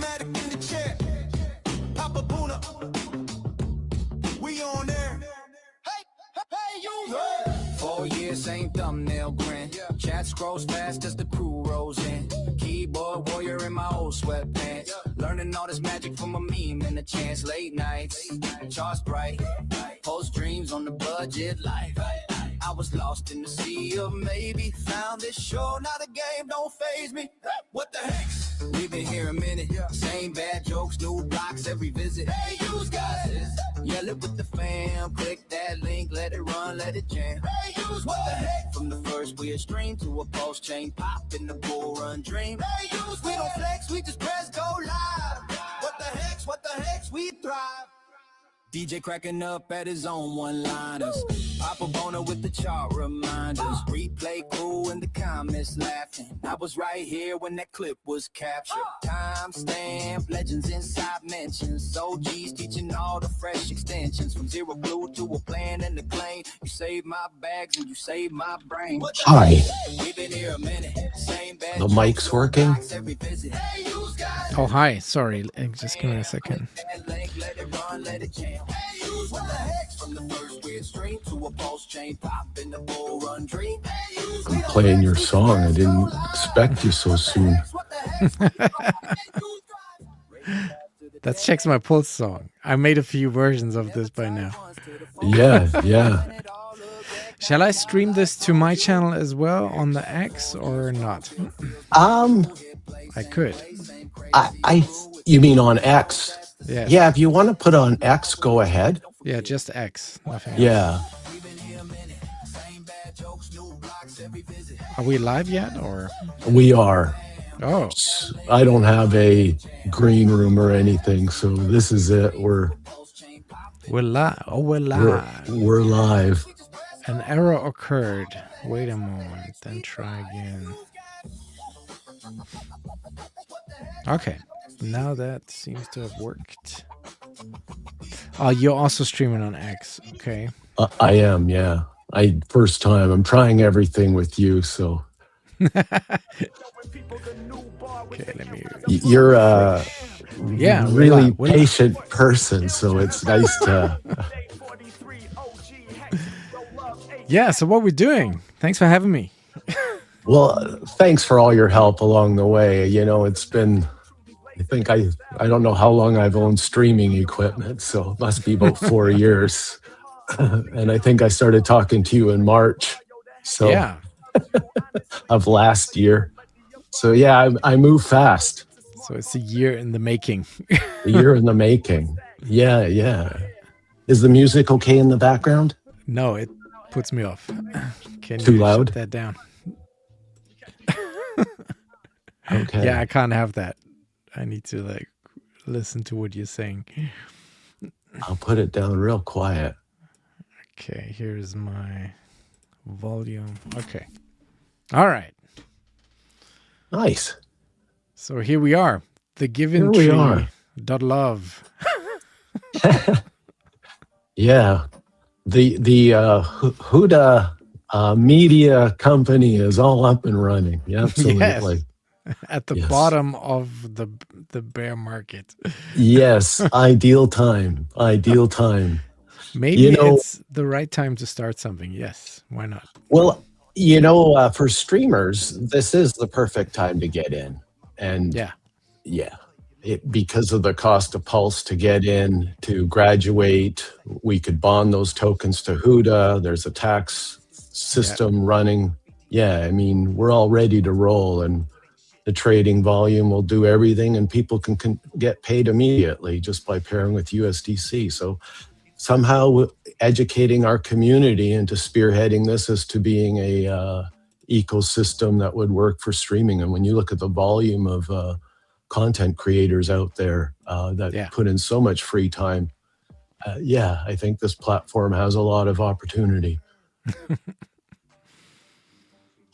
Matic in the chair. Papa Buna. We on there. Hey, you. 4 years, same thumbnail grin. Chat scrolls fast as the crew rolls in. Keyboard warrior in my old sweatpants. Learning all this magic from a meme and a chance. Late nights, charts bright. Post dreams on the budget life. I was lost in the sea of maybe. Found this show, not a game, don't faze me. What the heck? We've been here a minute. Same bad jokes, new blocks every visit. Hey, you guys. Yell it with the fam. Click that link, let it run, let it jam. Hey, use what the heck? From the first weird stream to a post chain pop in the bull run dream. Hey, use we don't flex, we just press go live. What the heck, we thrive. DJ cracking up at his own one-liners. Papa Bona with the chart reminders. Replay crew in the comments laughing. I was right here when that clip was captured. Timestamp, legends inside mentions. OGs teaching all the fresh extensions. From zero blue to a plan and a claim. You save my bags and you save my brain. Hi. We've been here a minute. Same bad The mic's working. Oh, hi. Sorry. Just give me a second. I'm playing your song. I didn't expect you so soon. That's Checks My Pulse song. I made a few versions of this by now. Yeah. Shall I stream this to my channel as well on the X or not? I could. You mean on X? Yeah. Yeah, if you want to put on X, go ahead. Yeah, just X. Nothing else. Yeah. Are we live yet or? We are. Oh. I don't have a green room or anything, so this is it. We're live. Oh, we're live. We're live. An error occurred. Wait a moment, then try again. Okay. Now that seems to have worked. Oh, you're also streaming on X. Okay. I am, yeah. First time. I'm trying everything with you, so. Okay, let me. You're a really we're patient person, so it's nice to. Yeah, so what we're doing. Thanks for having me. Well, thanks for all your help along the way. You know, it's been. I don't know how long I've owned streaming equipment, so it must be about 4 years. And I think I started talking to you in March, so yeah, of last year. So yeah, I move fast. So it's a year in the making. A year in the making. Yeah. Is the music okay in the background? No, it puts me off. Can Too you loud? shut that down? Okay. Yeah, I can't have that. I need to listen to what you're saying. I'll put it down real quiet. Okay, here's my volume. Okay. All right. Nice. So here we are. The Given Here we Tree. are. .love. Yeah. The Huda media company is all up and running. Yeah, absolutely. Yes. At the bottom of the bear market. Yes, ideal time. Maybe it's the right time to start something. Yes, why not? Well, for streamers, this is the perfect time to get in. And because of the cost of Pulse to get in, to graduate, we could bond those tokens to Huda. There's a tax system running. Yeah, I mean, we're all ready to roll, and the trading volume will do everything, and people can get paid immediately just by pairing with USDC. So somehow educating our community into spearheading this as to being a ecosystem that would work for streaming. And when you look at the volume of content creators out there that put in so much free time, I think this platform has a lot of opportunity.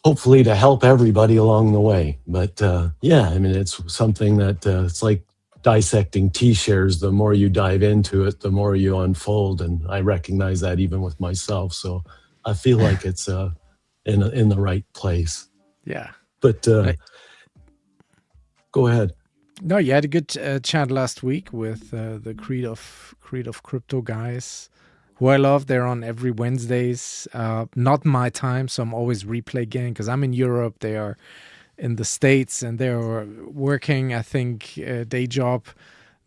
Hopefully to help everybody along the way. But I mean, it's something that it's like dissecting T-shares. The more you dive into it, the more you unfold. And I recognize that even with myself. So I feel like it's in the right place. Yeah. But go ahead. No, you had a good chat last week with the Creed of Crypto guys, who I love. They're on every Wednesdays. Not my time, so I'm always replay gang because I'm in Europe. They are in the States, and they're working, I think, day job,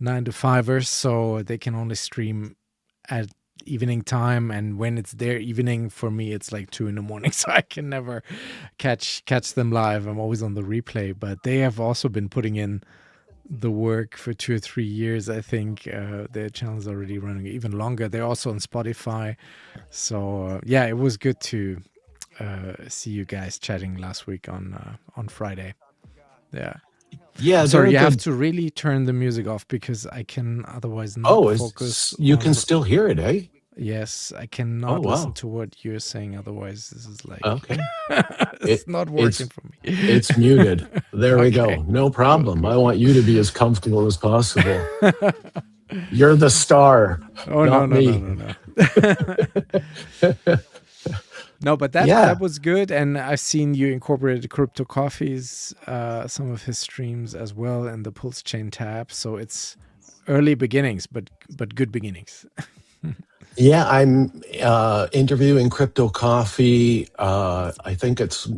9 to 5ers, so they can only stream at evening time, and when it's their evening, for me it's like 2 in the morning, so I can never catch them live. I'm always on the replay, but they have also been putting in the work for 2 or 3 years. I think their channel is already running even longer. They're also on Spotify, so yeah, it was good to see you guys chatting last week on Friday. Yeah. Yeah, Sorry, they're you a have good. to really turn the music off because I can otherwise not Oh, focus you can on. still hear it, eh? Yes, I Oh, cannot listen wow. to what you're saying. Otherwise, this is like Okay. it's not working It's for me. it's muted. There we Okay, go. No cool, problem. cool, I cool. want you to be as comfortable as possible. You're the star, Oh no, not no, no, me. no, no. No, but that Yeah. was good, and I've seen you incorporated Crypto Coffee's some of his streams as well in the Pulse Chain tab. So it's early beginnings, but good beginnings. Yeah, I'm interviewing Crypto Coffee. I think it's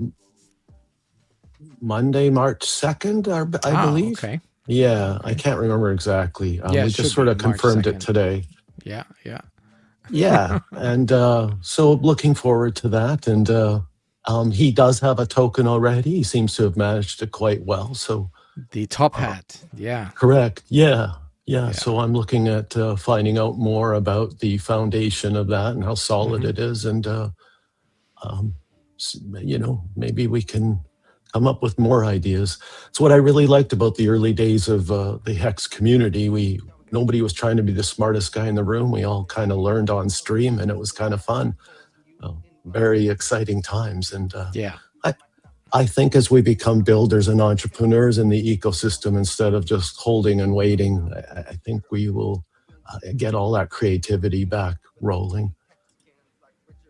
Monday, March 2nd, I believe. Okay. Yeah, I Okay. can't remember exactly. Yeah, We it just should sort be of March confirmed it 2nd. today. Yeah, yeah. Yeah, and so looking forward to that. And he does have a token already. He seems to have managed it quite well. So The top uh, hat. Yeah. correct. Yeah. Yeah. Yeah. So I'm looking at finding out more about the foundation of that and how solid Hmm. it is. And, um, maybe we can come up with more ideas. It's what I really liked about the early days of the Hex community. Nobody was trying to be the smartest guy in the room. We all kind of learned on stream, and it was kind of fun. Very exciting times. And Yeah. I think as we become builders and entrepreneurs in the ecosystem, instead of just holding and waiting, I think we will get all that creativity back rolling.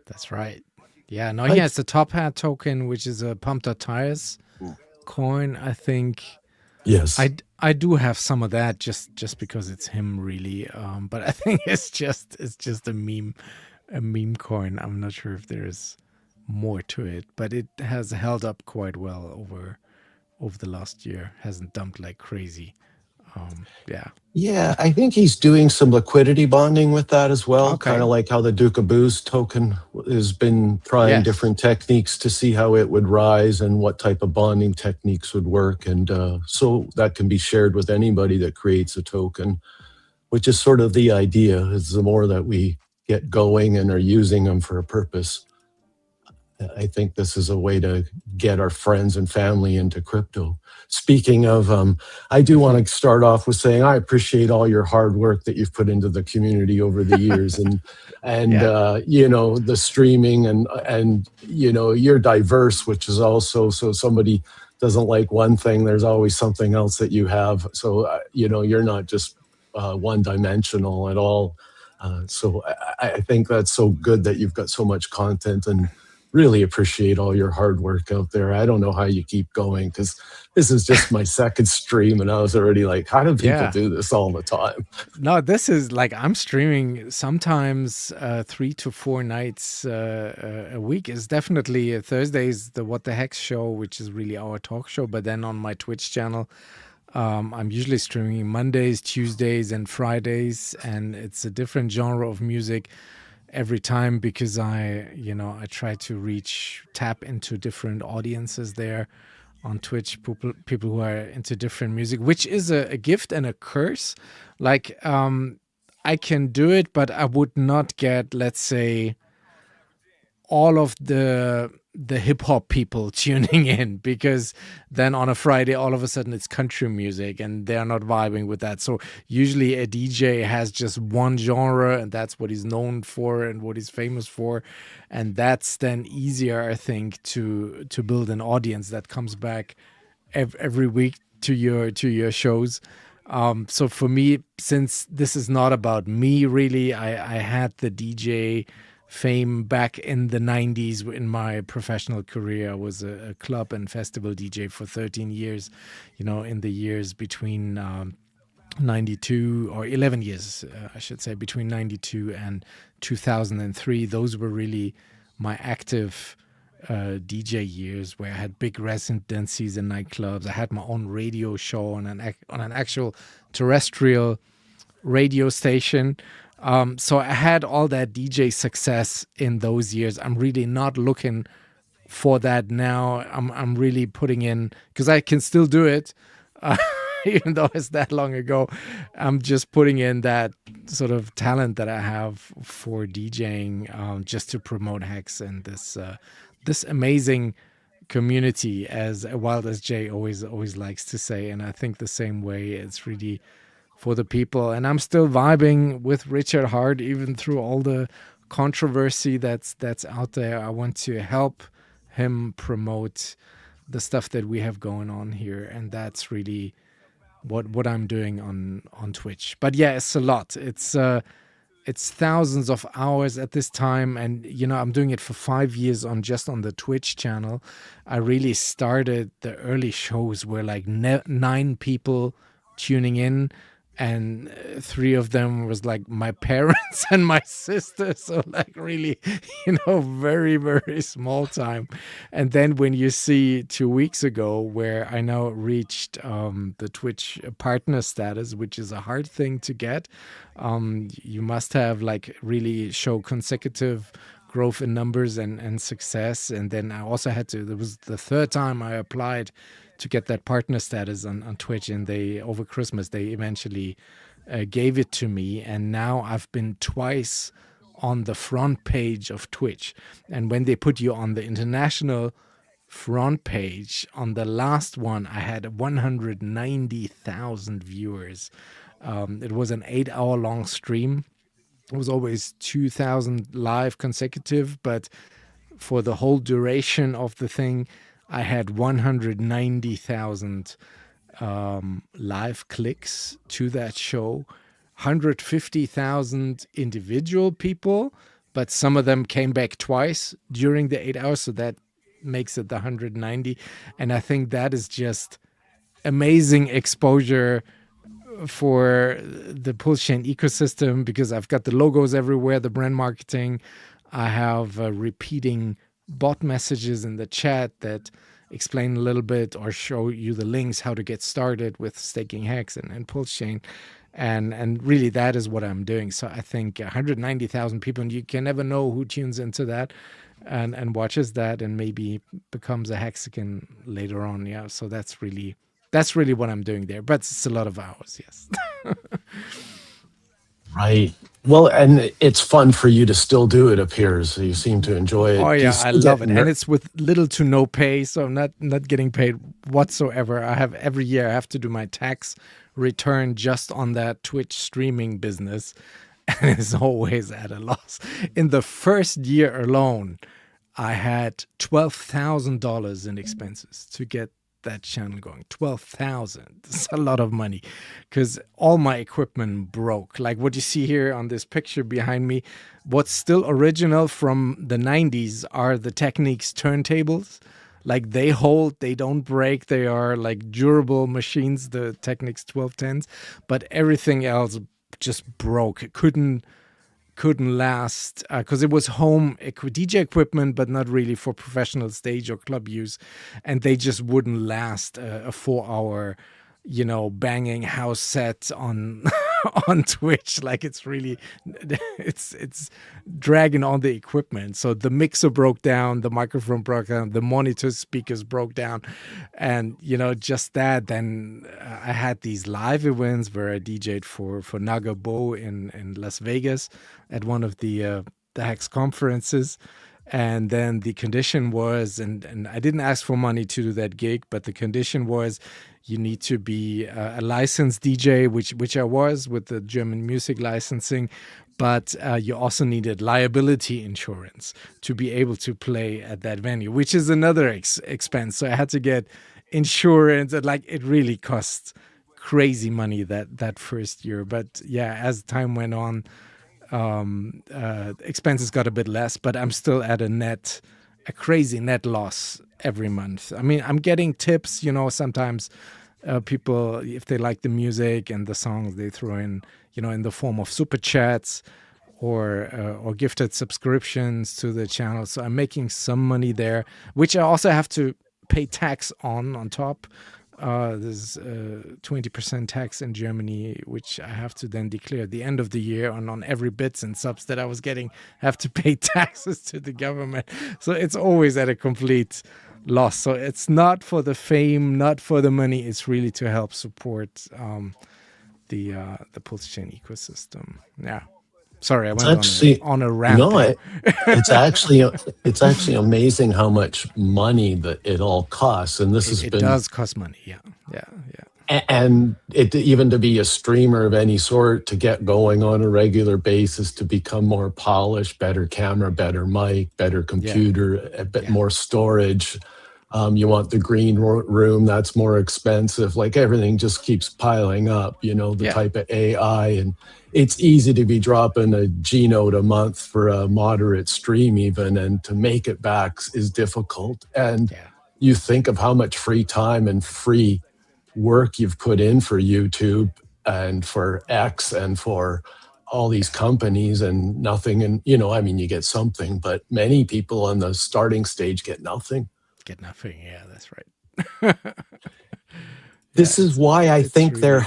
That's right. Yeah. No, he I, has the top hat token, which is a pumped up tires coin. I think yes. I do have some of that just because it's him really. But I think it's just a meme coin. I'm not sure if there's more to it, but it has held up quite well over the last year. Hasn't dumped like crazy. Yeah. Yeah, I think he's doing some liquidity bonding with that as well, Okay. kind of like how the Duke of Booze token has been trying Yes. different techniques to see how it would rise and what type of bonding techniques would work. And so that can be shared with anybody that creates a token, which is sort of the idea, is the more that we get going and are using them for a purpose. I think this is a way to get our friends and family into crypto. Speaking of, I do want to start off with saying I appreciate all your hard work that you've put into the community over the years, and Yeah. the streaming and you're diverse, which is also, so somebody doesn't like one thing, there's always something else that you have. So you're not just one dimensional at all. So I think that's so good that you've got so much content, and really appreciate all your hard work out there. I don't know how you keep going, because this is just my second stream and I was already like, how do people Yeah. do this all the time? No, this is like I'm streaming sometimes 3 to 4 nights a week. Is definitely Thursdays the What the Hex show, which is really our talk show. But then on my Twitch channel, I'm usually streaming Mondays, Tuesdays, and Fridays, and it's a different genre of music every time because I try to tap into different audiences there on Twitch, people who are into different music, which is a gift and a curse. Like I can do it, but I would not get, let's say, all of the hip hop people tuning in, because then on a Friday all of a sudden it's country music and they're not vibing with that. So usually a DJ has just one genre and that's what he's known for and what he's famous for, and that's then easier, I think, to build an audience that comes back every week to your shows. So for me, since this is not about me really, I had the DJ fame back in the 90s. In my professional career, I was a club and festival DJ for 13 years, in the years between 92 or 11 years, I should say, between 92 and 2003. Those were really my active DJ years, where I had big residencies in nightclubs. I had my own radio show on an actual terrestrial radio station. So I had all that DJ success in those years. I'm really not looking for that now. I'm really putting in, because I can still do it, even though it's that long ago. I'm just putting in that sort of talent that I have for DJing, just to promote Hex and this amazing community, as Wild as Jay always likes to say. And I think the same way, it's really for the people. And I'm still vibing with Richard Hart, even through all the controversy that's out there. I want to help him promote the stuff that we have going on here, and that's really what I'm doing on Twitch. But yeah, it's a lot. It's thousands of hours at this time, and I'm doing it for 5 years on the Twitch channel. I really started, the early shows were like 9 people tuning in, and 3 of them was like my parents and my sister, so like really, very, very small time. And then when you see 2 weeks ago, where I now reached the Twitch partner status, which is a hard thing to get, you must have like really show consecutive growth in numbers and success. And then I also had to, there was the 3rd time I applied to get that partner status on Twitch, and over Christmas they eventually gave it to me, and now I've been twice on the front page of Twitch. And when they put you on the international front page, on the last one I had 190,000 viewers. It was an 8-hour long stream. It was always 2,000 live consecutive, but for the whole duration of the thing, I had 190,000 live clicks to that show, 150,000 individual people, but some of them came back twice during the 8 hours, so that makes it the 190. And I think that is just amazing exposure for the Pulse Chain ecosystem, because I've got the logos everywhere, the brand marketing. I have repeating bot messages in the chat that explain a little bit or show you the links how to get started with staking Hex and Pulse Chain. And really that is what I'm doing. So I think 190,000 people, and you can never know who tunes into that and watches that and maybe becomes a Hexican later on. Yeah. So that's really what I'm doing there. But it's a lot of hours, yes. Right. Well, and it's fun for you to still do, it appears. You seem to enjoy it. Oh yeah, I love it. And it's with little to no pay, so I'm not getting paid whatsoever. Every year I have to do my tax return just on that Twitch streaming business, and it's always at a loss. In the first year alone, I had $12,000 in expenses to get that channel going. 12,000. That's a lot of money, because all my equipment broke. Like what you see here on this picture behind me, what's still original from the 90s are the Technics turntables. Like they hold, they don't break. They are like durable machines, the Technics 1210s, but everything else just broke. It couldn't last, because it was home DJ equipment, but not really for professional stage or club use, and they just wouldn't last a 4-hour, banging house set on on Twitch. Like it's really, it's dragging on the equipment. So the mixer broke down, the microphone broke down, the monitor speakers broke down, and just that. Then I had these live events where I DJ'd for Naga Bo in Las Vegas at one of the Hex conferences. And then the condition was, and I didn't ask for money to do that gig, but the condition was you need to be a licensed DJ, which I was with the German music licensing, but you also needed liability insurance to be able to play at that venue, which is another expense. So I had to get insurance, and like it really cost crazy money that first year. But yeah, as time went on, expenses got a bit less, but I'm still at a crazy net loss every month. I mean, I'm getting tips, sometimes people, if they like the music and the songs, they throw in, in the form of super chats or gifted subscriptions to the channel. So I'm making some money there, which I also have to pay tax on top. There's 20% tax in Germany, which I have to then declare at the end of the year on every bits and subs that I was getting. I have to pay taxes to the government. So it's always at a complete loss. So it's not for the fame, not for the money. It's really to help support the Pulse Chain ecosystem. Yeah. Sorry, I went on a rant. No, it's actually amazing how much money that it all costs, and this it does cost money. Yeah. And even to be a streamer of any sort, to get going on a regular basis, to become more polished, better camera, better mic, better computer, a bit more storage. You want the green room, that's more expensive. Like everything just keeps piling up, the type of AI. And it's easy to be dropping a G note a month for a moderate stream even, and to make it back is difficult. And you think of how much free time and free work you've put in for YouTube and for X and for all these companies, and nothing. And, you get something, but many people on the starting stage get nothing. Get nothing. Yeah, that's right. This is why I think really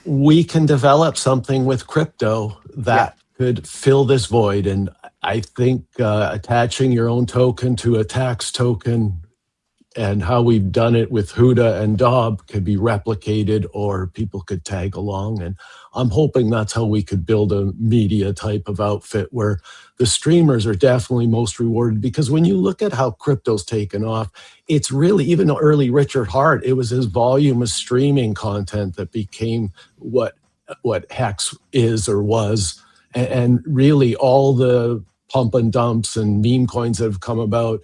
we can develop something with crypto that could fill this void. And I think attaching your own token to a tax token, and how we've done it with Huda and Dob, could be replicated, or people could tag along. And I'm hoping that's how we could build a media type of outfit where the streamers are definitely most rewarded. Because when you look at how crypto's taken off, it's really, even early Richard Hart, it was his volume of streaming content that became what Hex is or was. And really all the pump and dumps and meme coins that have come about,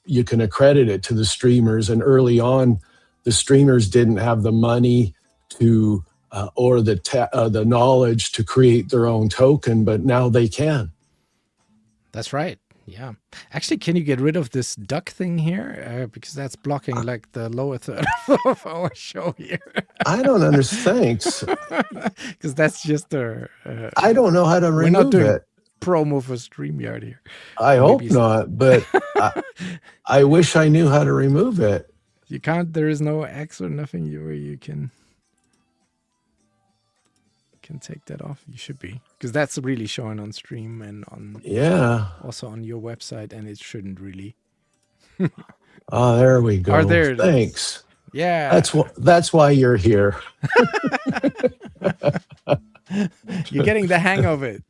you can accredit it to the streamers. And early on, the streamers didn't have the money to or the knowledge to create their own token, but now they can. That's right. Yeah. Actually, can you get rid of this duck thing here? Because that's blocking like the lower third of our show here. I don't understand. Because that's just I don't know how to remove it. We're not doing promo for StreamYard here. I hope not, but I wish I knew how to remove it. You can't. There is no X or nothing where you can take that off. You should be, because that's really showing on stream and on also on your website, and it shouldn't really. Oh, there we go. There Thanks. Yeah, that's why you're here. You're getting the hang of it.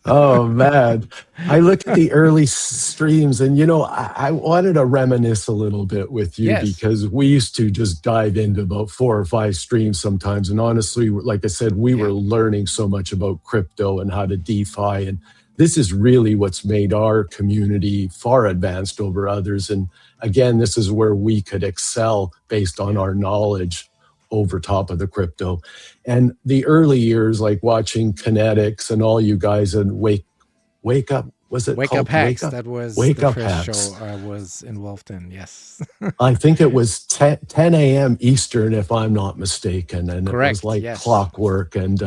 Oh man, I look at the early streams, and I wanted to reminisce a little bit with you, because we used to just dive into about 4 or 5 streams sometimes, and honestly, like I said, we were learning so much about crypto and how to DeFi, and this is really what's made our community far advanced over others. And again, this is where we could excel based on our knowledge over top of the crypto. And the early years, like watching Kinetics and all you guys, and Wake Up, was it Wake called? Up Hacks? That was Wake the Up first Hacks. show I was involved in, yes. I think it was 10 a.m. Eastern, if I'm not mistaken. And correct, it was like clockwork, and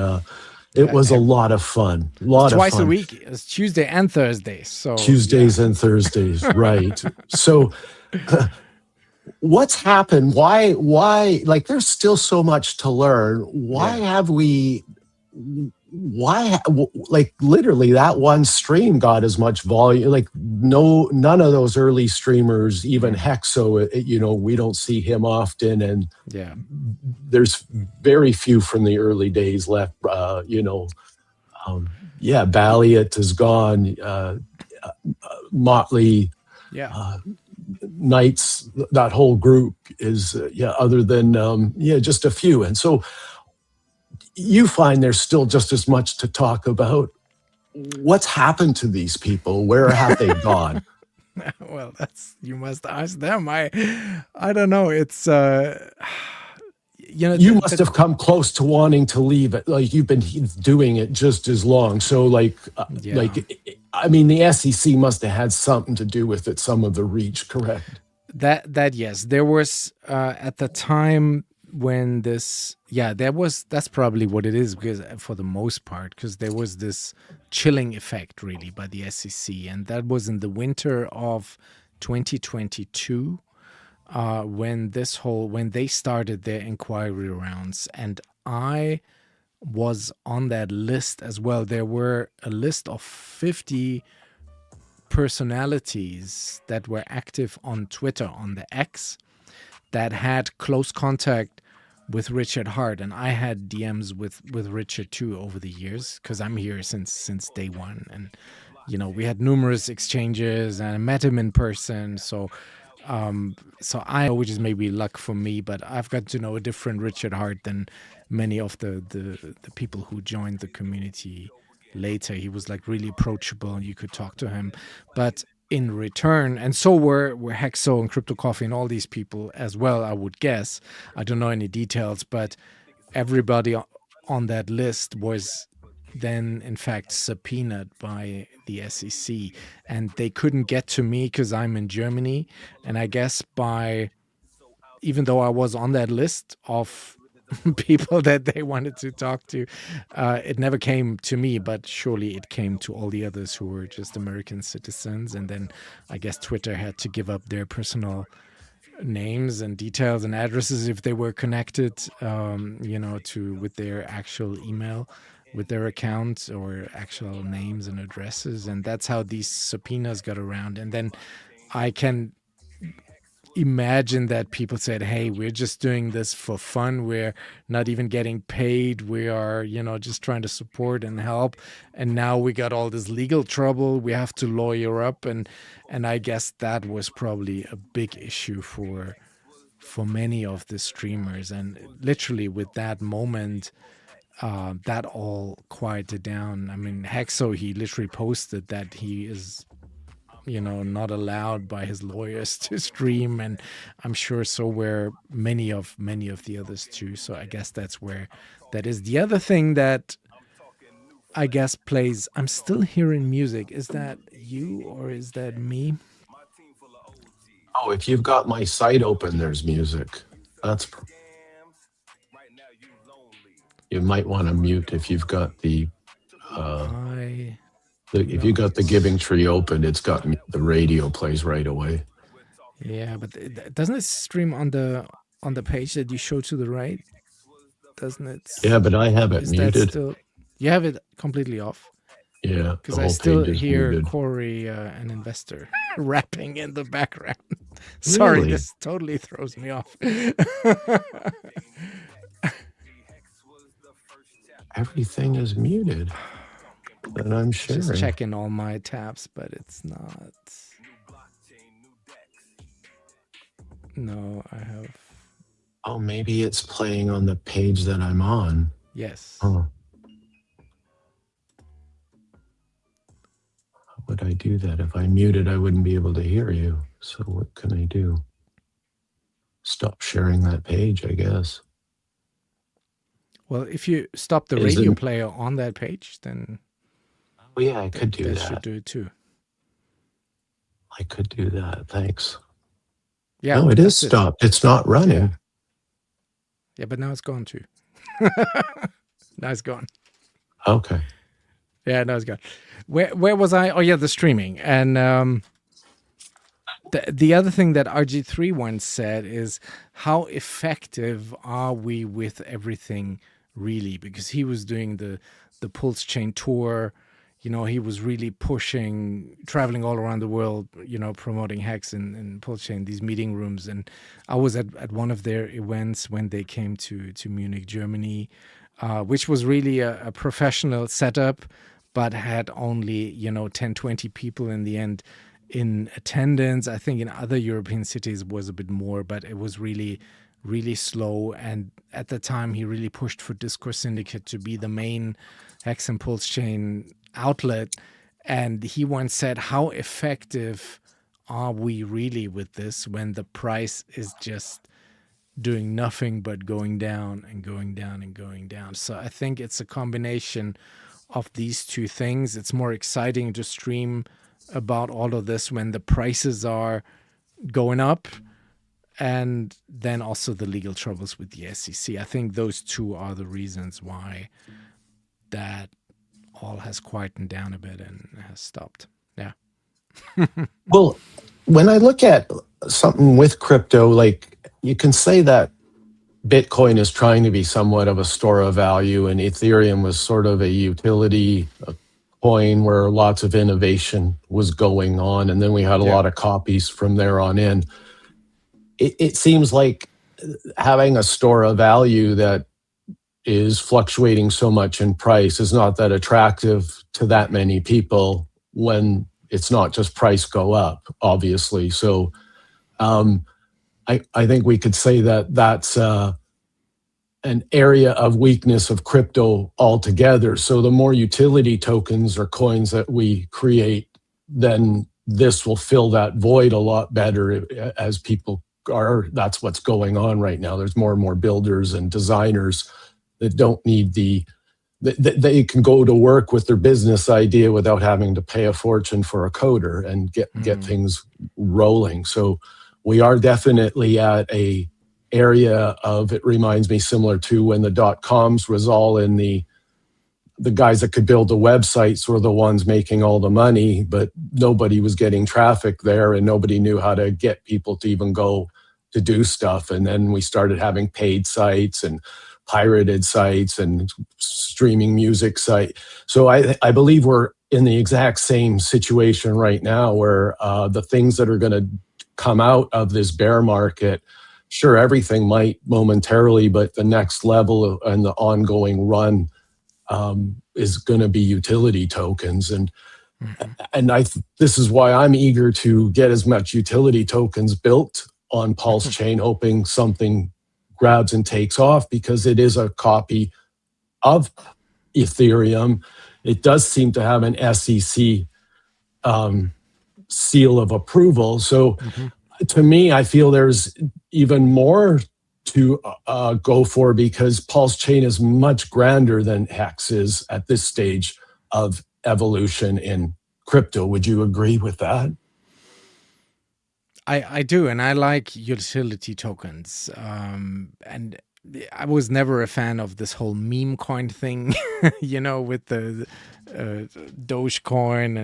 it was a lot of fun. Twice a week. It's Tuesday and Thursdays. So Tuesdays and Thursdays, right. So what's happened? Why, like, there's still so much to learn. Why like, literally that one stream got as much volume? Like, none of those early streamers, even Hexo, we don't see him often. And there's very few from the early days left, Balliot is gone, Motley, Knights, that whole group is other than just a few. And so you find there's still just as much to talk about. What's happened to these people? Where have they gone? Well, you must ask them. I don't know. It's you must have come close to wanting to leave it. Like you've been doing it just as long. So yeah. I mean, the SEC must have had something to do with it. Some of the reach, correct? That yes, there was at the time when that's probably what it is, because for the most part, because there was this chilling effect really by the SEC, and that was in the winter of 2022 when they started their inquiry rounds, and I was on that list as well. There were a list of 50 personalities that were active on Twitter, on the X, that had close contact with Richard Hart, and I had DMs with Richard too over the years, because I'm here since day one, and we had numerous exchanges, and I met him in person. So I, which is maybe luck for me, but I've got to know a different Richard Hart than many of the people who joined the community later. He was like really approachable, and you could talk to him. But in return, and so were Hexo and Crypto Coffee and all these people as well, I would guess. I don't know any details, but everybody on that list was then in fact subpoenaed by the SEC, and they couldn't get to me because I'm in Germany. And I guess even though I was on that list of people that they wanted to talk to, it never came to me, but surely it came to all the others who were just American citizens. And then I guess Twitter had to give up their personal names and details and addresses if they were connected, with their actual email, with their account, or actual names and addresses. And that's how these subpoenas got around. And then I can imagine that people said, hey, we're just doing this for fun. We're not even getting paid. We are, just trying to support and help. And now we got all this legal trouble. We have to lawyer up. And I guess that was probably a big issue for many of the streamers. And literally with that moment, that all quieted down. I mean, Hexo, he literally posted that he is not allowed by his lawyers to stream, and I'm sure so were many of the others too. So I guess that's where that is. The other thing that I guess plays, I'm still hearing music. Is that you or is that me? Oh, if you've got my site open, there's music. You might want to mute if you've got the if you got the Giving Tree open. It's got the radio plays right away. Yeah, but doesn't it stream on the page that you show to the right? Doesn't it? Yeah, but I have it muted. You have it completely off? Yeah, because I still hear muted. Corey, an investor, rapping in the background. Sorry, really? This totally throws me off. Everything is muted. And I'm sharing. Just checking all my tabs, but it's not. No, I have. Oh, maybe it's playing on the page that I'm on. Yes. Oh. How would I do that? If I muted, I wouldn't be able to hear you. So what can I do? Stop sharing that page, I guess. Well, if you stop the radio player on that page, then... Oh, yeah, I could do that. That should do it too. I could do that. Thanks. Yeah. No, it is stopped. It's not running. Yeah, but now it's gone too. Now it's gone. Okay. Yeah, now it's gone. Where was I? Oh, yeah, the streaming. And the other thing that RG3 once said is, how effective are we with everything really? Because he was doing the Pulse Chain tour. He was really pushing, traveling all around the world, promoting Hex and Pulse Chain, these meeting rooms. And I was at one of their events when they came to Munich, Germany, which was really a professional setup, but had only, 10, 20 people in the end in attendance. I think in other European cities was a bit more, but it was really, really slow. And at the time, he really pushed for Discourse Syndicate to be the main Hex and Pulse Chain outlet. And he once said, how effective are we really with this when the price is just doing nothing but going down and going down and going down. So I think it's a combination of these two things. It's more exciting to stream about all of this when the prices are going up, and then also the legal troubles with the SEC. I think those two are the reasons why that all has quietened down a bit and has stopped. Yeah. Well, when I look at something with crypto, like you can say that Bitcoin is trying to be somewhat of a store of value, and Ethereum was sort of a utility coin where lots of innovation was going on, and then we had a lot of copies from there on in. It seems like having a store of value that is fluctuating so much in price is not that attractive to that many people when it's not just price go up, obviously. So I think we could say that that's an area of weakness of crypto altogether. So the more utility tokens or coins that we create, then this will fill that void a lot better as people are. That's what's going on right now. There's more and more builders and designers that don't need they can go to work with their business idea without having to pay a fortune for a coder and get things rolling. So we are definitely at a area of, it reminds me similar to when the .coms was all in the guys that could build the websites were the ones making all the money, but nobody was getting traffic there and nobody knew how to get people to even go to do stuff. And then we started having paid sites and pirated sites and streaming music site. So I believe we're in the exact same situation right now where the things that are going to come out of this bear market, sure, everything might momentarily, but the next level and the ongoing run is going to be utility tokens. And this is why I'm eager to get as much utility tokens built on Pulse Chain, hoping something grabs and takes off, because it is a copy of Ethereum. It does seem to have an SEC seal of approval. So to me, I feel there's even more to go for, because Pulse Chain is much grander than Hex is at this stage of evolution in crypto. Would you agree with that? I do, and I like utility tokens. And I was never a fan of this whole meme coin thing, with the Dogecoin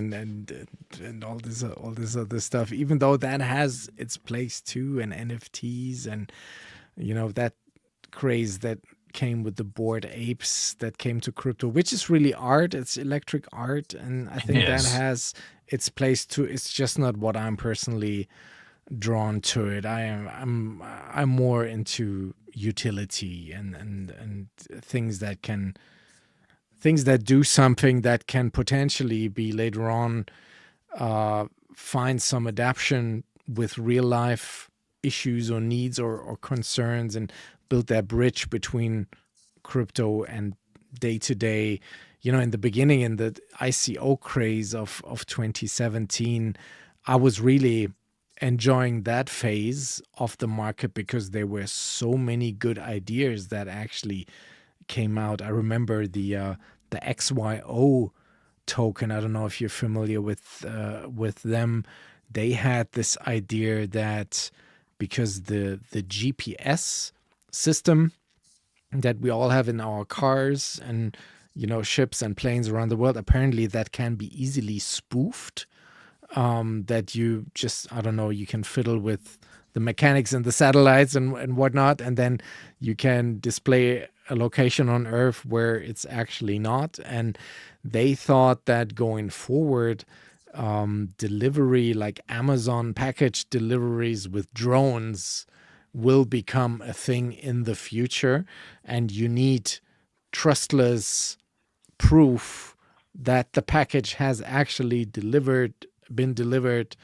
and all this other stuff. Even though that has its place too, and NFTs, and that craze that came with the Bored Apes that came to crypto, which is really art. It's electric art, and I think that has its place too. It's just not what I'm personally drawn to it. I'm more into utility and things that do something that can potentially be later on find some adaptation with real life issues or needs or concerns, and build that bridge between crypto and day to day. In the beginning, in the ICO craze of 2017, I was really enjoying that phase of the market because there were so many good ideas that actually came out. I remember the XYO token. I don't know if you're familiar with them. They had this idea that because the GPS system that we all have in our cars and ships and planes around the world, apparently that can be easily spoofed. That you just, I don't know, you can fiddle with the mechanics and the satellites and whatnot, and then you can display a location on Earth where it's actually not. And they thought that going forward, delivery, like Amazon package deliveries with drones, will become a thing in the future, and you need trustless proof that the package has actually been delivered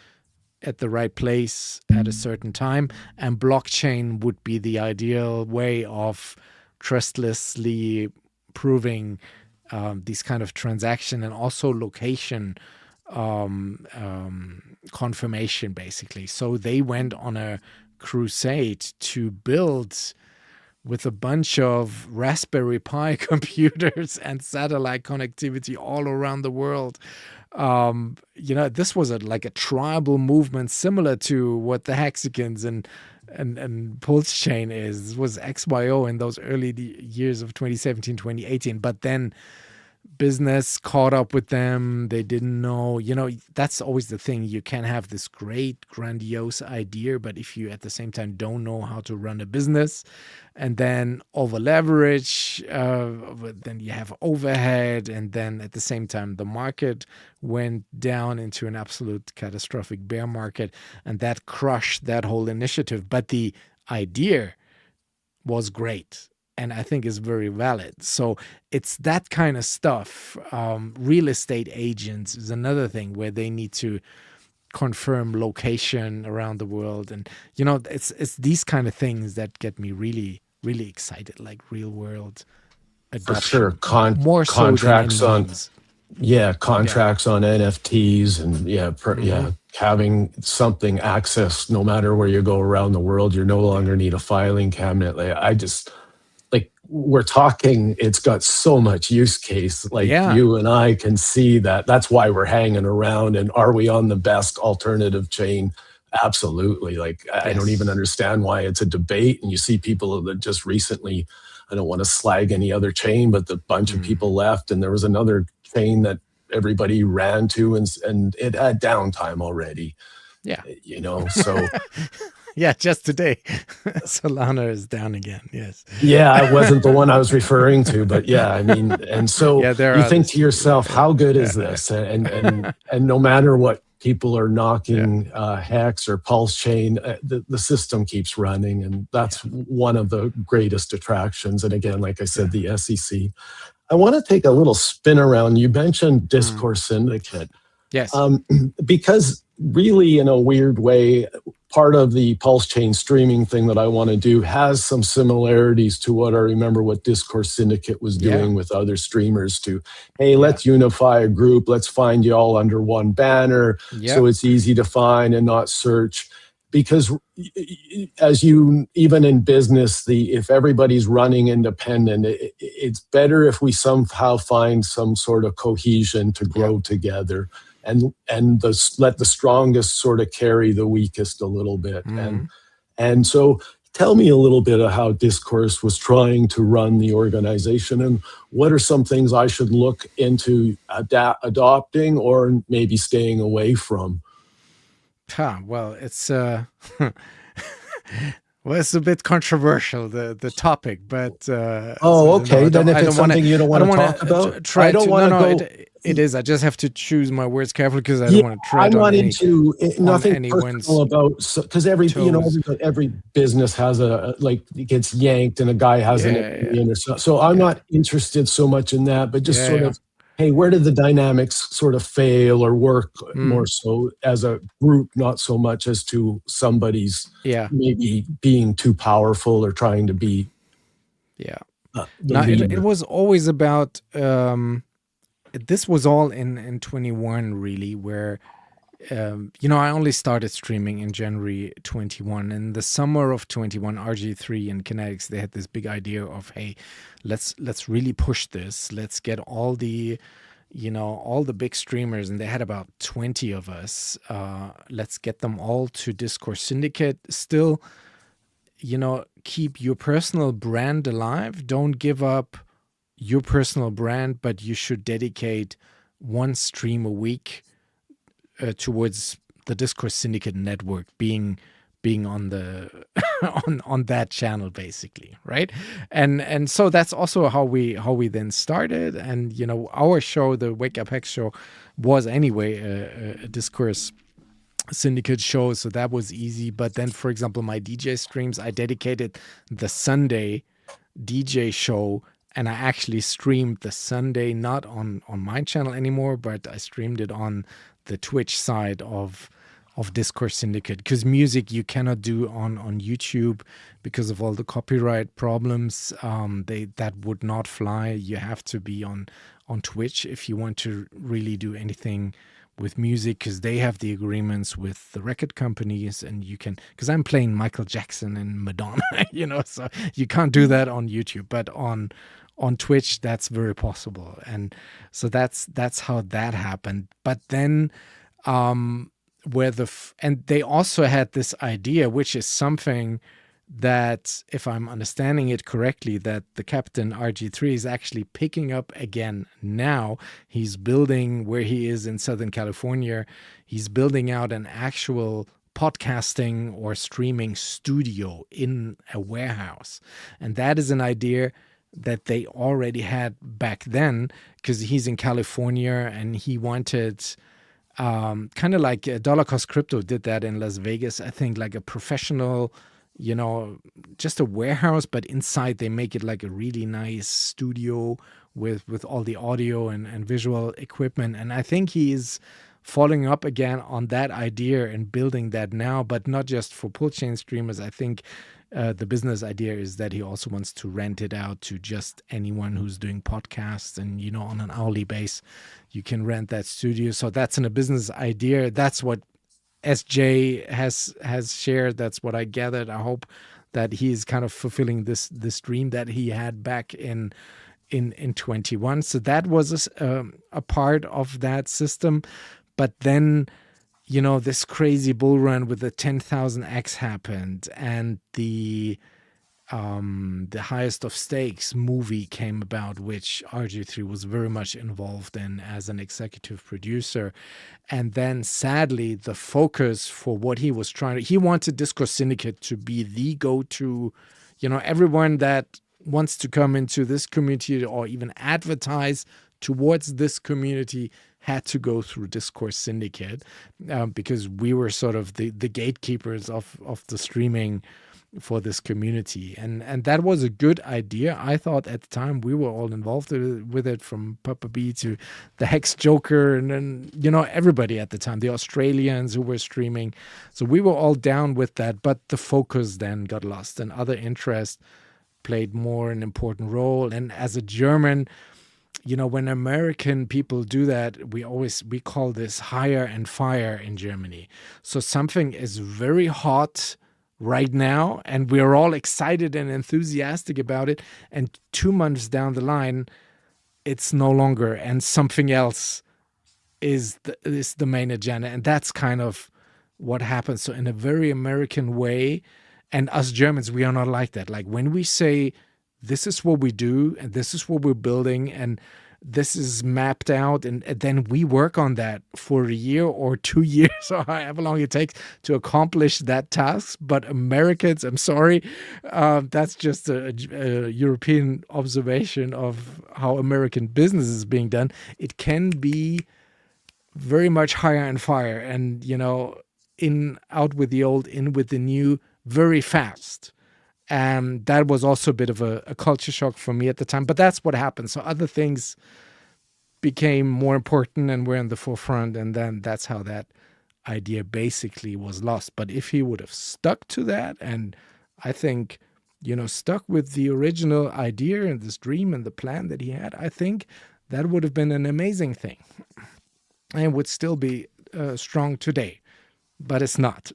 at the right place at a certain time. And blockchain would be the ideal way of trustlessly proving these kind of transaction, and also location confirmation, basically. So they went on a crusade to build with a bunch of Raspberry Pi computers and satellite connectivity all around the world. This was like a tribal movement similar to what the Hexagons and Pulse Chain is. It was XYO in those early years of 2017, 2018. But then business caught up with them. They didn't know, that's always the thing. You can have this great grandiose idea, but if you at the same time don't know how to run a business and then over leverage, then you have overhead, and then at the same time the market went down into an absolute catastrophic bear market, and that crushed that whole initiative. But the idea was great, and I think is very valid. So it's that kind of stuff. Real estate agents is another thing where they need to confirm location around the world. And, it's these kind of things that get me really, really excited, like real world adoption. For sure. More so Contracts than in on, memes. contracts on NFTs and having something accessed no matter where you go around the world. You no longer need a filing cabinet. We're talking, it's got so much use case. You and I can see that. That's why we're hanging around. And are we on the best alternative chain? Absolutely. I don't even understand why it's a debate. And you see people that just recently, I don't want to slag any other chain, but the bunch of people left, and there was another chain that everybody ran to, and it had downtime already. Yeah. So yeah, just today Solana is down again. Yes. Yeah, it wasn't the one I was referring to, but and so you think to yourself, how good is this? And no matter what people are knocking Hex or Pulse Chain, the system keeps running, and that's one of the greatest attractions. And again, like I said, the SEC. I want to take a little spin around. You mentioned Discourse Syndicate. Yes. Because really, in a weird way, part of the Pulse Chain streaming thing that I want to do has some similarities to what I remember what Discourse Syndicate was doing with other streamers to, hey, let's unify a group. Let's find you all under one banner so it's easy to find and not search. Because as even in business, if everybody's running independent, it's better if we somehow find some sort of cohesion to grow together. And let the strongest sort of carry the weakest a little bit. And so tell me a little bit of how Discourse was trying to run the organization, and what are some things I should look into adopting or maybe staying away from? Well, it's it's a bit controversial, the topic, but okay. Then if it's something you don't want to talk about, I don't want to go. It is. I just have to choose my words carefully because I don't want to tread on nothing personal about, because every business has it gets yanked and a guy has an opinion or so. So I'm not interested so much in that, but just sort of, hey, where did the dynamics sort of fail or work more so as a group, not so much as to somebody's maybe being too powerful or trying to be. It was always about. This was all in 21, really, where, I only started streaming in January 21. In the summer of 21, RG3 and Kinetics, they had this big idea of, hey, let's really push this. Let's get all the big streamers, and they had about 20 of us. Let's get them all to Discourse Syndicate. Still, keep your personal brand alive. Don't give up your personal brand, but you should dedicate one stream a week towards the Discourse Syndicate network being on the on that channel, basically, right? And so that's also how we then started. And our show, the Wake Up Hex show, was anyway a Discourse Syndicate show, so that was easy. But then, for example, my DJ streams, I dedicated the Sunday DJ show. And I actually streamed the Sunday, not on my channel anymore, but I streamed it on the Twitch side of Discourse Syndicate. Because music you cannot do on YouTube because of all the copyright problems. That would not fly. You have to be on Twitch if you want to really do anything with music because they have the agreements with the record companies, and you can, because I'm playing Michael Jackson and Madonna, so you can't do that on YouTube, but on Twitch that's very possible. And so that's how that happened. But then and they also had this idea, which is something that, if I'm understanding it correctly, that the Captain RG3 is actually picking up again now. He's building, where he is in Southern California, he's building out an actual podcasting or streaming studio in a warehouse. And that is an idea that they already had back then, because he's in California and he wanted... kind of like Dollar Cost Crypto did that in Las Vegas, I think, like a professional, just a warehouse, but inside they make it like a really nice studio with all the audio and visual equipment. And I think he's following up again on that idea and building that now, but not just for pull chain streamers. I think the business idea is that he also wants to rent it out to just anyone who's doing podcasts, and on an hourly base you can rent that studio. So that's a business idea. That's what SJ has shared. That's what I gathered. I hope that he's kind of fulfilling this dream that he had back in 21. So that was a part of that system. But then this crazy bull run with the 10,000X happened, and the Highest of Stakes movie came about, which RG3 was very much involved in as an executive producer. And then sadly, the focus for what he was he wanted Discourse Syndicate to be the go-to, everyone that wants to come into this community or even advertise towards this community had to go through Discourse Syndicate, because we were sort of the gatekeepers of the streaming for this community. And that was a good idea. I thought at the time we were all involved with it, from Papa B to the Hex Joker, and then, everybody at the time, the Australians who were streaming. So we were all down with that, but the focus then got lost and other interests played more an important role. And as a German, when American people do that, we call this hire and fire in Germany. So something is very hot right now, and we're all excited and enthusiastic about it. And 2 months down the line, it's no longer, and something else is the main agenda. And that's kind of what happens. So in a very American way, and us Germans, we are not like that. Like when we say, this is what we do, and this is what we're building, and this is mapped out, and then we work on that for a year or 2 years or however long it takes to accomplish that task. But Americans, I'm sorry, that's just a European observation of how American business is being done. It can be very much hire and fire, and out with the old, in with the new, very fast. And that was also a bit of a culture shock for me at the time, but that's what happened. So other things became more important and were in the forefront, and then that's how that idea basically was lost. But if he would have stuck to that, and I think, stuck with the original idea and this dream and the plan that he had, I think that would have been an amazing thing and would still be strong today. But it's not.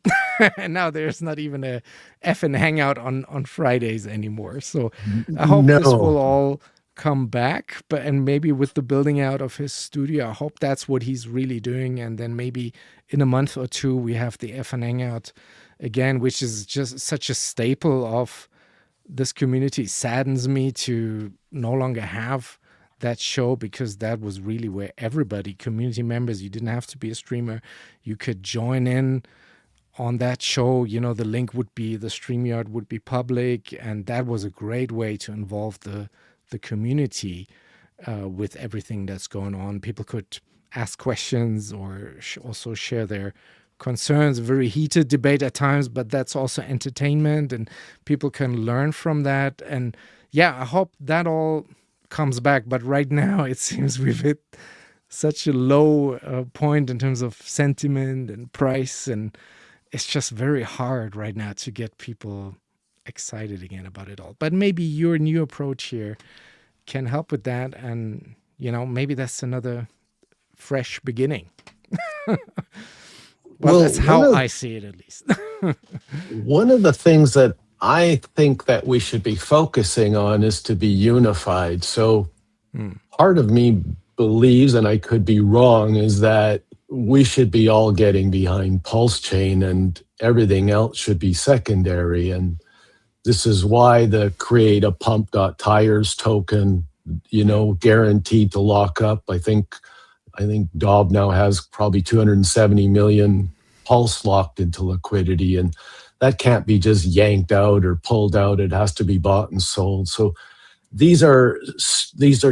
And now there's not even a effing hangout on Fridays anymore. So I hope this will all come back. And maybe with the building out of his studio, I hope that's what he's really doing. And then maybe in a month or two, we have the effing hangout again, which is just such a staple of this community. It saddens me to no longer have that show, because that was really where everybody, community members, you didn't have to be a streamer, you could join in on that show. The link would be, the StreamYard would be public, and that was a great way to involve the community with everything that's going on. People could ask questions or also share their concerns. Very heated debate at times, but that's also entertainment, and people can learn from that. And yeah, I hope that all comes back. But right now it seems we've hit such a low point in terms of sentiment and price, and it's just very hard right now to get people excited again about it all. But maybe your new approach here can help with that, and maybe that's another fresh beginning. Well, Well, that's how I see it, at least. one of the things that I think that we should be focusing on is to be unified. So Hmm. part of me believes, and I could be wrong, is that we should be all getting behind Pulse Chain and everything else should be secondary. And this is why the create a pump.tires token, Yeah. guaranteed to lock up. I think Dobb now has probably 270 million Pulse locked into liquidity, and that can't be just yanked out or pulled out. It has to be bought and sold. So these are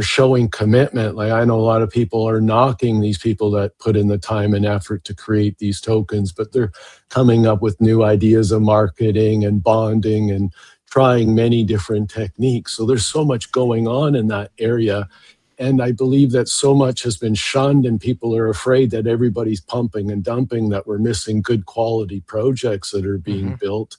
showing commitment. Like, I know a lot of people are knocking these people that put in the time and effort to create these tokens, but they're coming up with new ideas of marketing and bonding and trying many different techniques. So there's so much going on in that area. And I believe that so much has been shunned, and people are afraid that everybody's pumping and dumping, that we're missing good quality projects that are being Hmm. built.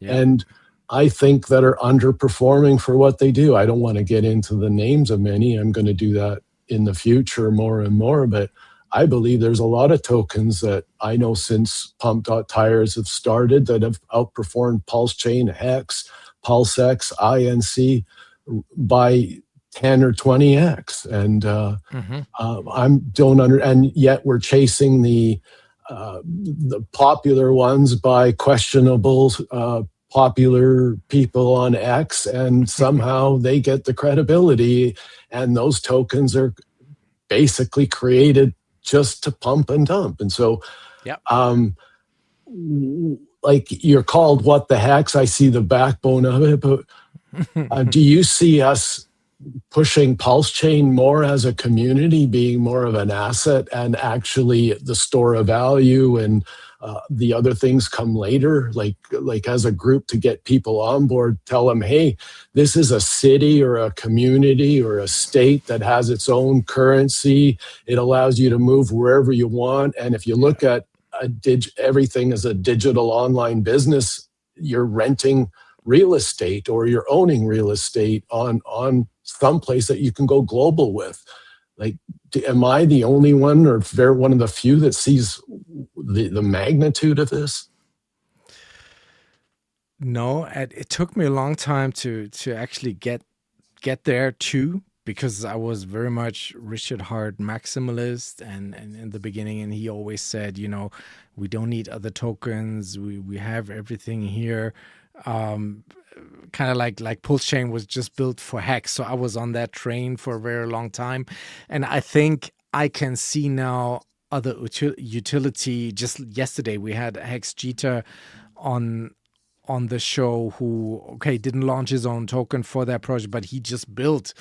Yeah. And I think that are underperforming for what they do. I don't want to get into the names of many. I'm going to do that in the future more and more. But I believe there's a lot of tokens that I know since Pump.Tires have started that have outperformed Pulse Chain, Hex, PulseX, INC by 10 or 20x. And Hmm. and yet we're chasing the popular ones by questionable popular people on X, and somehow they get the credibility, and those tokens are basically created just to pump and dump. And so Yep. um like, you're called what the hex, I see the backbone of it, but do you see us pushing Pulse Chain more as a community, being more of an asset and actually the store of value, and the other things come later, like as a group, to get people on board, tell them, hey, this is a city or a community or a state that has its own currency. It allows you to move wherever you want. And if you look at everything as a digital online business, you're renting real estate or you're owning real estate on some place that you can go global with. Like, am I the only one, or one of the few that sees the magnitude of this? No, it took me a long time to actually get there too, because I was very much Richard Hart maximalist, and in the beginning, and he always said, we don't need other tokens. We have everything here. Um, Kind of like Pulse Chain was just built for Hex, so I was on that train for a very long time, and I think I can see now other utility. Just yesterday, we had Hex Jita on the show, who didn't launch his own token for that project, but he just built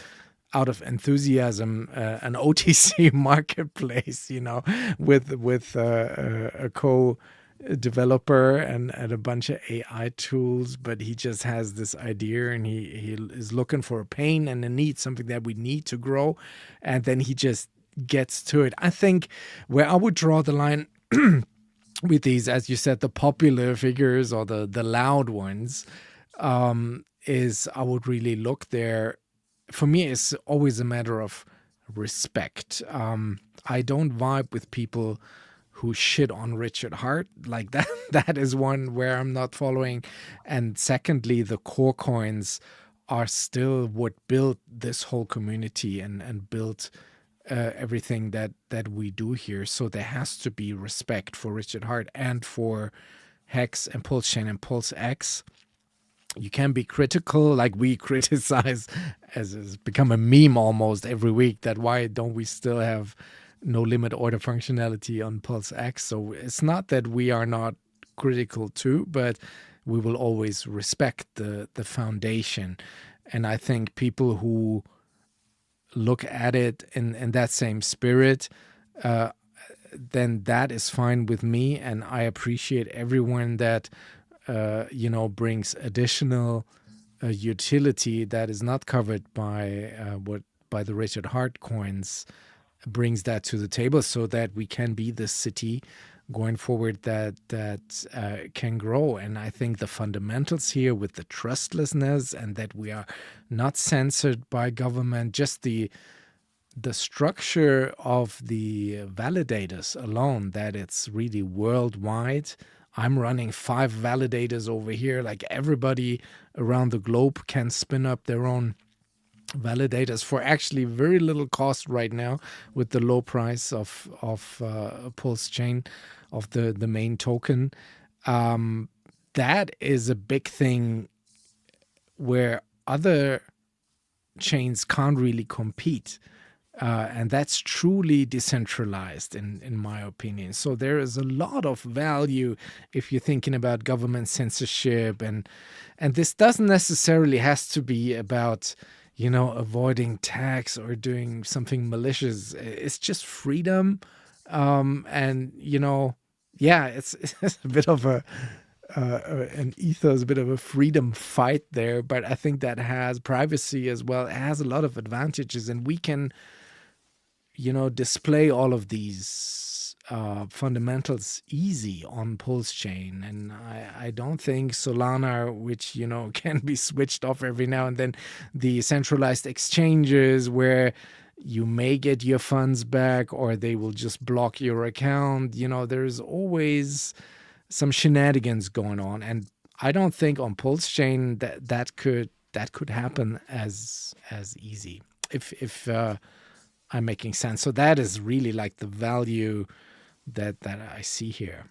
out of enthusiasm an OTC marketplace, with a co-developer and a bunch of AI tools. But he just has this idea, and he is looking for a pain and a need, something that we need to grow, and then he just gets to it. I think where I would draw the line with these, as you said, the popular figures or the loud ones, is I would really look there. For me, it's always a matter of respect. I don't vibe with people who shit on Richard Hart like that. That is one where I'm not following. And secondly, the core coins are still what built this whole community and built everything that we do here. So there has to be respect for Richard Hart and for Hex and Pulse Chain and Pulse X. You can be critical, like we criticize, as has become a meme almost every week, that why don't we still have no limit order functionality on Pulse X. So it's not that we are not critical too, but we will always respect the foundation. And I think people who look at it in that same spirit, then that is fine with me. And I appreciate everyone that brings additional utility that is not covered by the Richard Hart coins, brings that to the table, so that we can be the city going forward that can grow. And I think the fundamentals here, with the trustlessness and that we are not censored by government, just the the structure of the validators alone, that it's really worldwide. I'm running 5 validators over here. Like everybody around the globe can spin up their own validators for actually very little cost right now with the low price of Pulse Chain, of the main token. That is a big thing where other chains can't really compete. And that's truly decentralized in my opinion. So there is a lot of value if you're thinking about government censorship, and this doesn't necessarily has to be about, avoiding tax or doing something malicious. It's just freedom. And it's a bit of an ethos, a bit of a freedom fight there, but I think that has privacy as well. It has a lot of advantages, and we can display all of these fundamentals easy on Pulse Chain. And I don't think Solana, which, can be switched off every now and then, the centralized exchanges where you may get your funds back or they will just block your account, there's always some shenanigans going on. And I don't think on Pulse Chain that could happen as easy, if I'm making sense. So that is really like the value that I see here.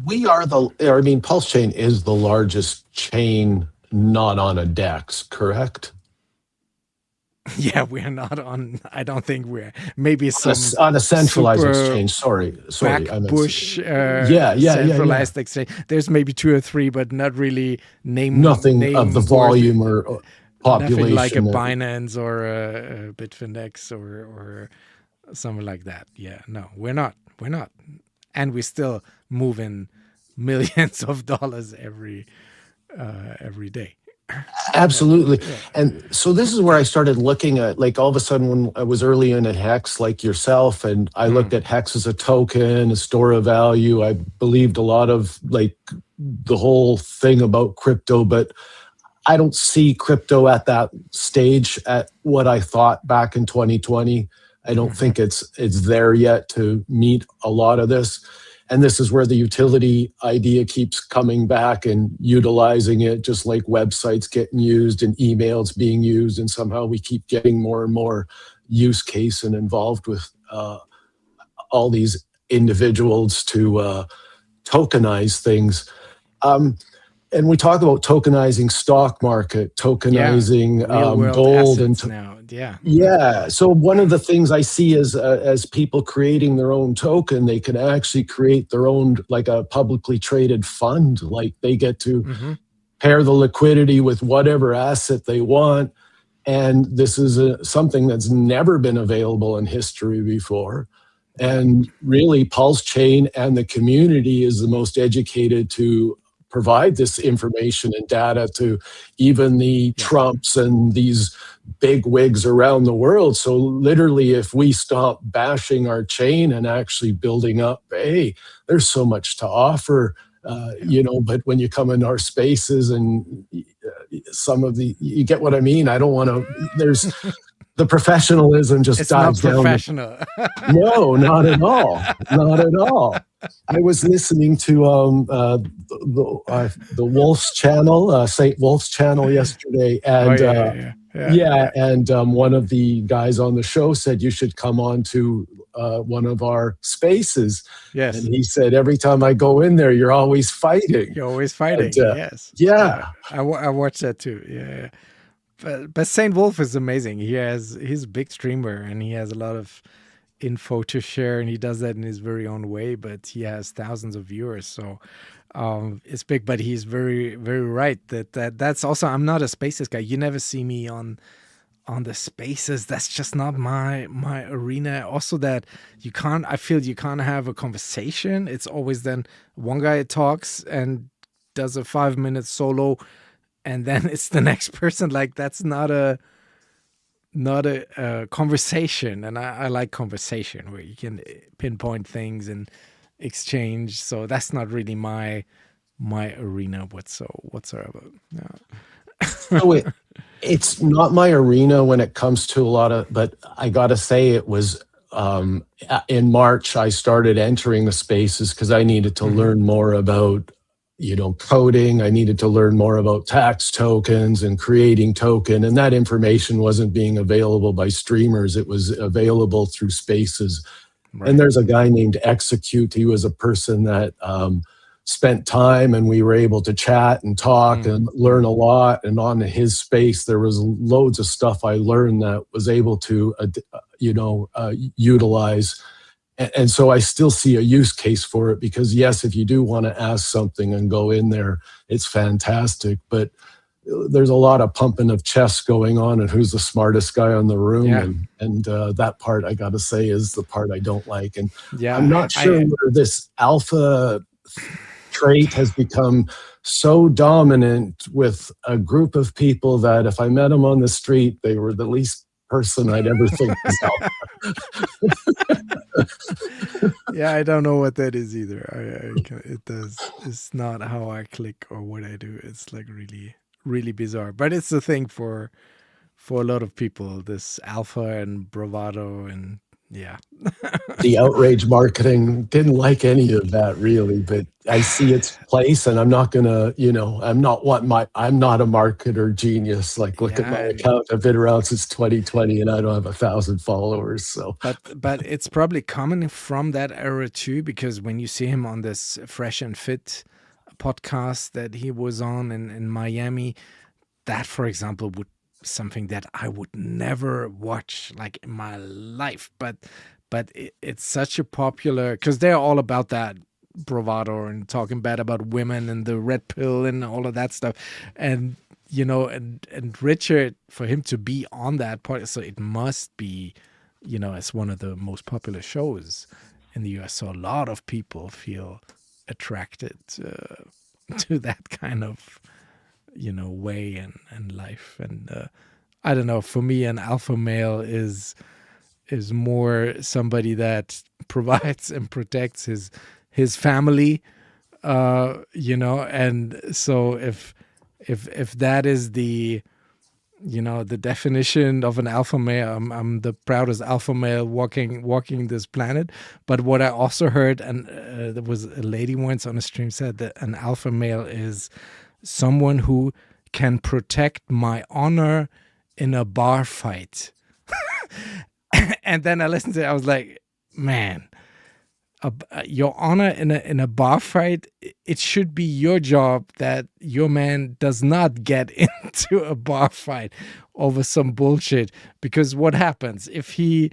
Pulse Chain is the largest chain not on a DEX, correct? Yeah, we're not on. I don't think we're maybe on a centralized exchange. Sorry, Bush. Centralized exchange. There's maybe 2 or 3, but not really nothing of the volume or population. Nothing like a Binance or a Bitfinex or something like that. Yeah, no, we're not, and we're still moving millions of dollars every day. Absolutely. Yeah. And so this is where I started looking at, like, all of a sudden when I was early in at Hex, like yourself, and I looked at Hex as a token, a store of value. I believed a lot of like the whole thing about crypto, but I don't see crypto at that stage at what I thought back in 2020. I don't think it's there yet to meet a lot of this. And this is where the utility idea keeps coming back and utilizing it, just like websites getting used and emails being used. And somehow we keep getting more and more use case and involved with all these individuals to tokenize things. And we talk about tokenizing stock market, tokenizing gold, and now. Yeah. So one of the things I see is as people creating their own token, they can actually create their own, like a publicly traded fund. Like they get to pair the liquidity with whatever asset they want. And this is something that's never been available in history before. And really, Pulse Chain and the community is the most educated to provide this information and data to even the Trumps and these big wigs around the world. So literally, if we stop bashing our chain and actually building up, hey, there's so much to offer, but when you come into our spaces and some of you get what I mean? I don't want to, there's the professionalism just dives down. It's not professional. No, not at all. Not at all. I was listening to the Wolf's channel, St. Wolf's channel yesterday, and one of the guys on the show said you should come on to one of our spaces. Yes, and he said every time I go in there, you're always fighting. You're always fighting. Yes. Yeah. I watched that too. Yeah. But St. Wolf is amazing. He's a big streamer and he has a lot of info to share, and he does that in his very own way, but he has thousands of viewers, so it's big. But he's very, very right that's also, I'm not a spaces guy. You never see me on the spaces. That's just not my arena. Also, that I feel you can't have a conversation. It's always then one guy talks and does a 5-minute solo, and then it's the next person. Like, that's not a conversation. And I like conversation where you can pinpoint things and exchange. So that's not really my arena whatsoever. No. So It's not my arena when it comes to a lot of, but I got to say it was in March, I started entering the spaces because I needed to Hmm. learn more about, coding. I needed to learn more about tax tokens and creating token. And that information wasn't being available by streamers. It was available through spaces. And Right. there's a guy named Execute. He was a person that spent time, and we were able to chat and talk Mm, and learn mm. a lot. And on his space, there was loads of stuff I learned that was able to, utilize. And so I still see a use case for it because, yes, if you do want to ask something and go in there, it's fantastic. But there's a lot of pumping of chest going on and who's the smartest guy on the room. Yeah. And that part, I got to say, is the part I don't like. And I'm Yeah. not sure where this alpha trait has become so dominant with a group of people that if I met them on the street, they were the least person I'd ever think was alpha. Yeah, I don't know what that is either. It does. It's not how I click or what I do. It's like really, really bizarre. But it's a thing for a lot of people. This alpha and bravado and yeah. The outrage marketing didn't like any of that really, but I see its place, and I'm not gonna, I'm not a marketer genius. Like, look at my Yeah, account. I've been around since 2020 and I don't have 1,000 followers. So but it's probably coming from that era too, because when you see him on this Fresh and Fit podcast that he was on in Miami, that, for example, would something that I would never watch like in my life. But it's such a popular, because they're all about that bravado and talking bad about women and the red pill and all of that stuff. And and Richard, for him to be on that part, so it must be, as one of the most popular shows in the US. So a lot of people feel attracted to that kind of way and life. And I don't know, for me an alpha male is more somebody that provides and protects his family, and so if that is the the definition of an alpha male, I'm the proudest alpha male walking this planet. But what I also heard, and there was a lady once on a stream said that an alpha male is someone who can protect my honor in a bar fight. And then I listened to it, I was like, man, your honor in a bar fight, it should be your job that your man does not get into a bar fight over some bullshit. Because what happens if he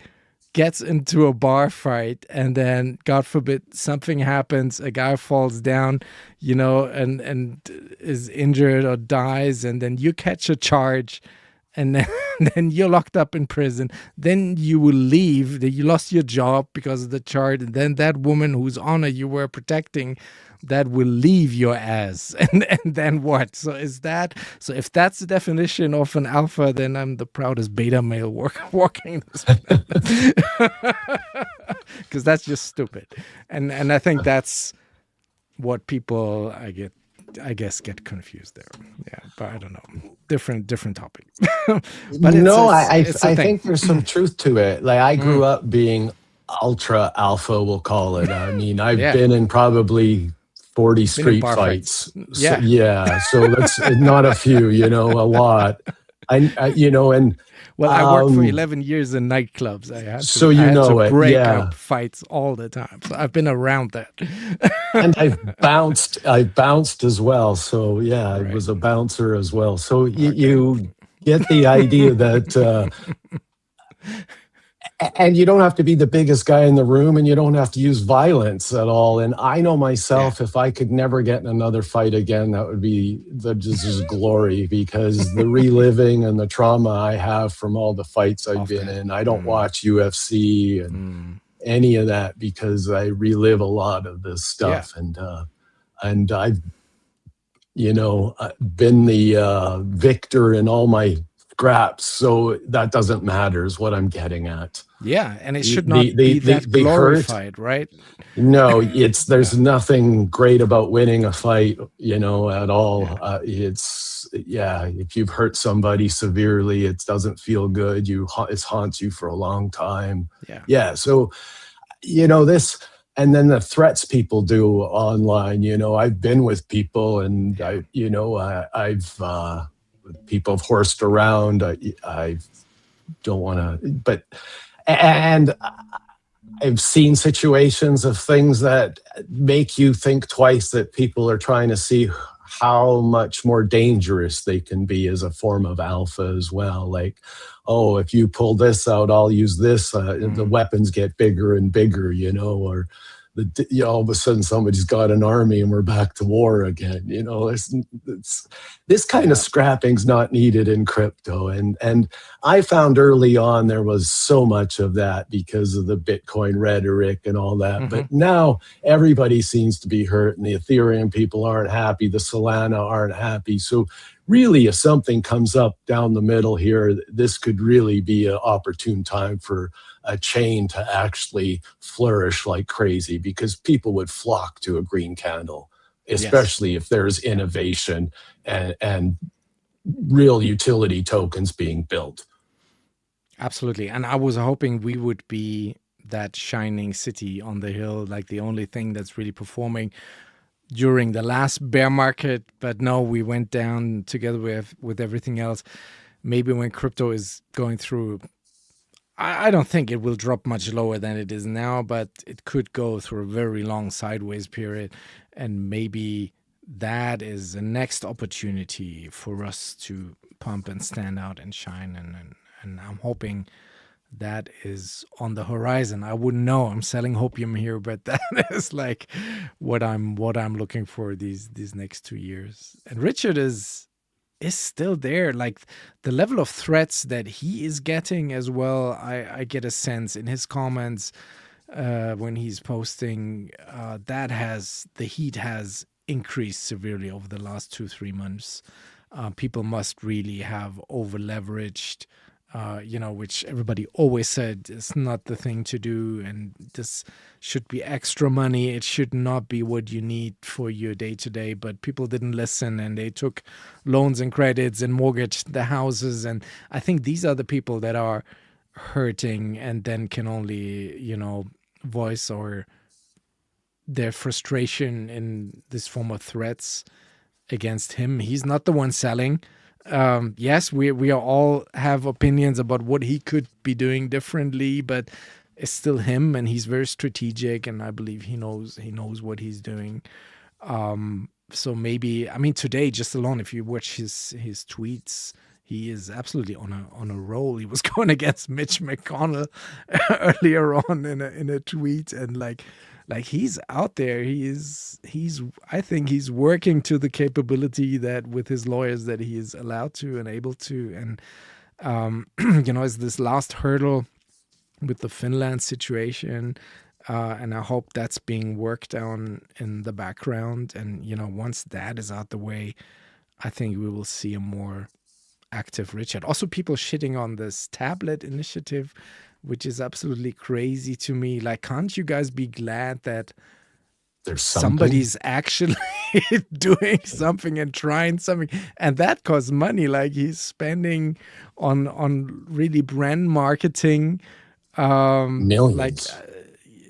gets into a bar fight and then, God forbid, something happens, a guy falls down, and is injured or dies, and then you catch a charge, and then you're locked up in prison. Then you will leave. You lost your job because of the charge, and then that woman whose honor you were protecting, that will leave your ass. And then what? So if that's the definition of an alpha, then I'm the proudest beta male walking this planet. Because that's just stupid. And I think that's what people I guess get confused there. Yeah, but I don't know. Different topic. But it's a I thing. think there's some truth to it. Like, I grew up being ultra alpha, we'll call it. I mean, I've Yeah. been in probably 40 street bar fights. Yeah. So that's not a few, a lot. And Well, I worked for 11 years in nightclubs. I had So to it, break yeah. up fights all the time. So I've been around that. And I bounced as well. So yeah, I was a bouncer as well. So you get the idea that, and you don't have to be the biggest guy in the room, and you don't have to use violence at all. And I know myself, if I could never get in another fight again, that would be just glory, because the reliving and the trauma I have from all the fights I've been in. I don't watch UFC and any of that because I relive a lot of this stuff. And I've, been the victor in all my scraps. So that doesn't matter is what I'm getting at. Yeah, and it should not be that glorified, right? No, there's nothing great about winning a fight, at all. It's yeah, if you've hurt somebody severely, it doesn't feel good. It haunts you for a long time. Yeah. Yeah. So, this, and then the threats people do online, I've been with people, and I've people have horsed around. I don't want to, but, and I've seen situations of things that make you think twice, that people are trying to see how much more dangerous they can be as a form of alpha as well. Like, oh, if you pull this out, I'll use this. The weapons get bigger and bigger, or all of a sudden somebody's got an army and we're back to war again. This kind of scrapping's not needed in crypto. And I found early on there was so much of that because of the Bitcoin rhetoric and all that. But now everybody seems to be hurt, and the Ethereum people aren't happy. The Solana aren't happy. So really, if something comes up down the middle here, this could really be an opportune time for a chain to actually flourish like crazy, because people would flock to a green candle, especially if there's innovation and real utility tokens being built. Absolutely. And I was hoping we would be that shining city on the hill, like the only thing that's really performing during the last bear market. But no, we went down together with everything else. Maybe when crypto is going through, I don't think it will drop much lower than it is now, but it could go through a very long sideways period. And maybe that is the next opportunity for us to pump and stand out and shine. And I'm hoping that is on the horizon. I wouldn't know. I'm selling hopium here, but that is like what I'm looking for these next 2 years. And Richard is still there. Like the level of threats that he is getting as well, I get a sense in his comments when he's posting that the heat has increased severely over the last 2-3 months. People must really have over leveraged, which everybody always said is not the thing to do, and this should be extra money. It should not be what you need for your day-to-day, but people didn't listen, and they took loans and credits and mortgaged the houses. And I think these are the people that are hurting and then can only, voice or their frustration in this form of threats against him. He's not the one selling. Yes, we all have opinions about what he could be doing differently, but it's still him, and he's very strategic, and I believe he knows what he's doing. So maybe, today just alone, if you watch his tweets, he is absolutely on a roll. He was going against Mitch McConnell earlier on in a tweet, and like he's out there. I think he's working to the capability that with his lawyers that he is allowed to and able to. And, it's this last hurdle with the Finland situation. And I hope that's being worked on in the background. And, once that is out the way, I think we will see a more active Richard. Also, people shitting on this tablet initiative, which is absolutely crazy to me. Like, can't you guys be glad that there's somebody's actually doing something and trying something, and that costs money? Like, he's spending on really brand marketing, millions.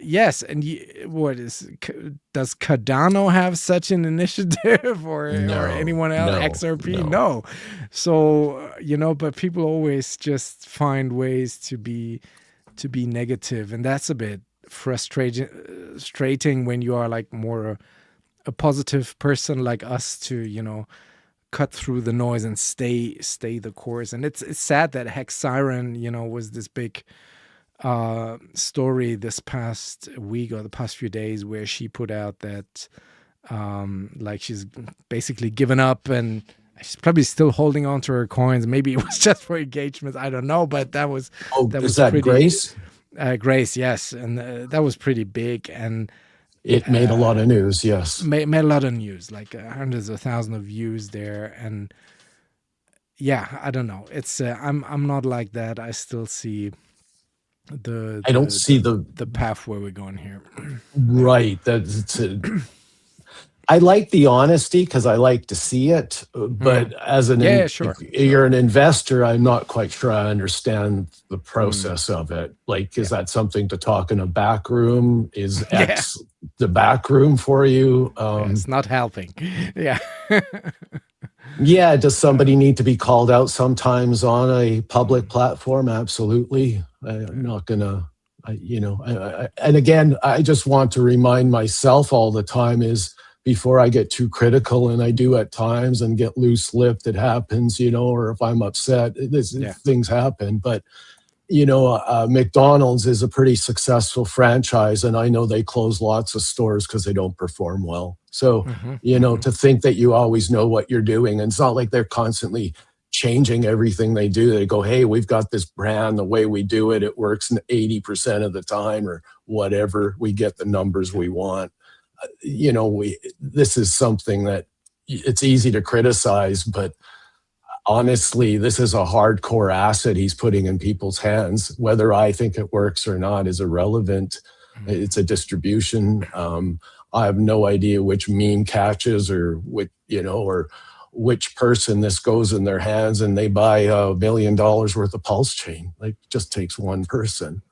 Yes, and does Cardano have such an initiative or anyone else? No, XRP? No. So, but people always just find ways to be negative, and that's a bit frustrating when you are like more a positive person like us to, cut through the noise and stay the course. And it's sad that Hex Siren, was this big story this past week or the past few days where she put out that she's basically given up, and she's probably still holding on to her coins. Maybe it was just for engagement, I don't know, but that was pretty, Grace? Grace, yes, and that was pretty big, and it made a lot of news. Yes, made a lot of news, like hundreds of thousands of views there. And yeah, I don't know, it's I'm not like that. I still see I don't see the path where we're going here. Right. I like the honesty because I like to see it. But as Yeah, if sure, you're sure. an investor, I'm not quite sure I understand the Mm, process of it. Like, is yeah. that something to talk in a back room? Is Yeah. X the back room for you? Yeah, it's not helping. Yeah. Yeah, does Uh, somebody need to be called out sometimes on a public mm, platform? Absolutely. I'm yeah. not gonna, and again, I just want to remind myself all the time is before I get too critical, and I do at times and get loose-lipped, it happens, or if I'm upset, Yeah. things happen. But McDonald's is a pretty successful franchise, and I know they close lots of stores because they don't perform well. So, Hmm. Hmm. to think that you always know what you're doing, and it's not like they're constantly changing everything they do. They go, hey, we've got this brand, the way we do it, it works 80% of the time, or whatever. We get the numbers Yeah. we want. This is something that it's easy to criticize, but honestly, this is a hardcore asset he's putting in people's hands. Whether I think it works or not is irrelevant. Mm. It's a distribution. I have no idea which meme catches or or which person this goes in their hands and they buy $1 million worth of pulse chain. Like, it just takes one person.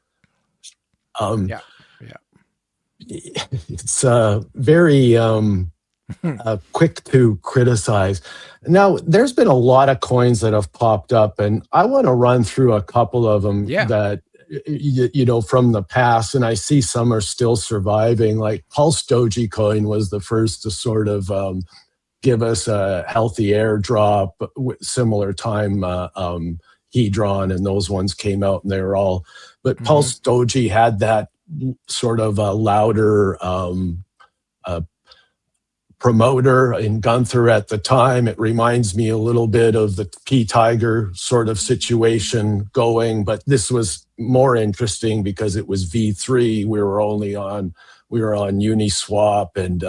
Um, Yeah. Yeah. it's very quick to criticize. Now, there's been a lot of coins that have popped up, and I want to run through a couple of them Yeah. that, from the past, and I see some are still surviving. Like Pulse Doji coin was the first to sort of give us a healthy airdrop, similar time Hedron, and those ones came out, and they were all, but Hmm. Pulse Doji had that sort of louder uh, promoter in Gunther at the time. It reminds me a little bit of the P Tiger sort of situation going, but this was more interesting because it was V3. We were on Uniswap, and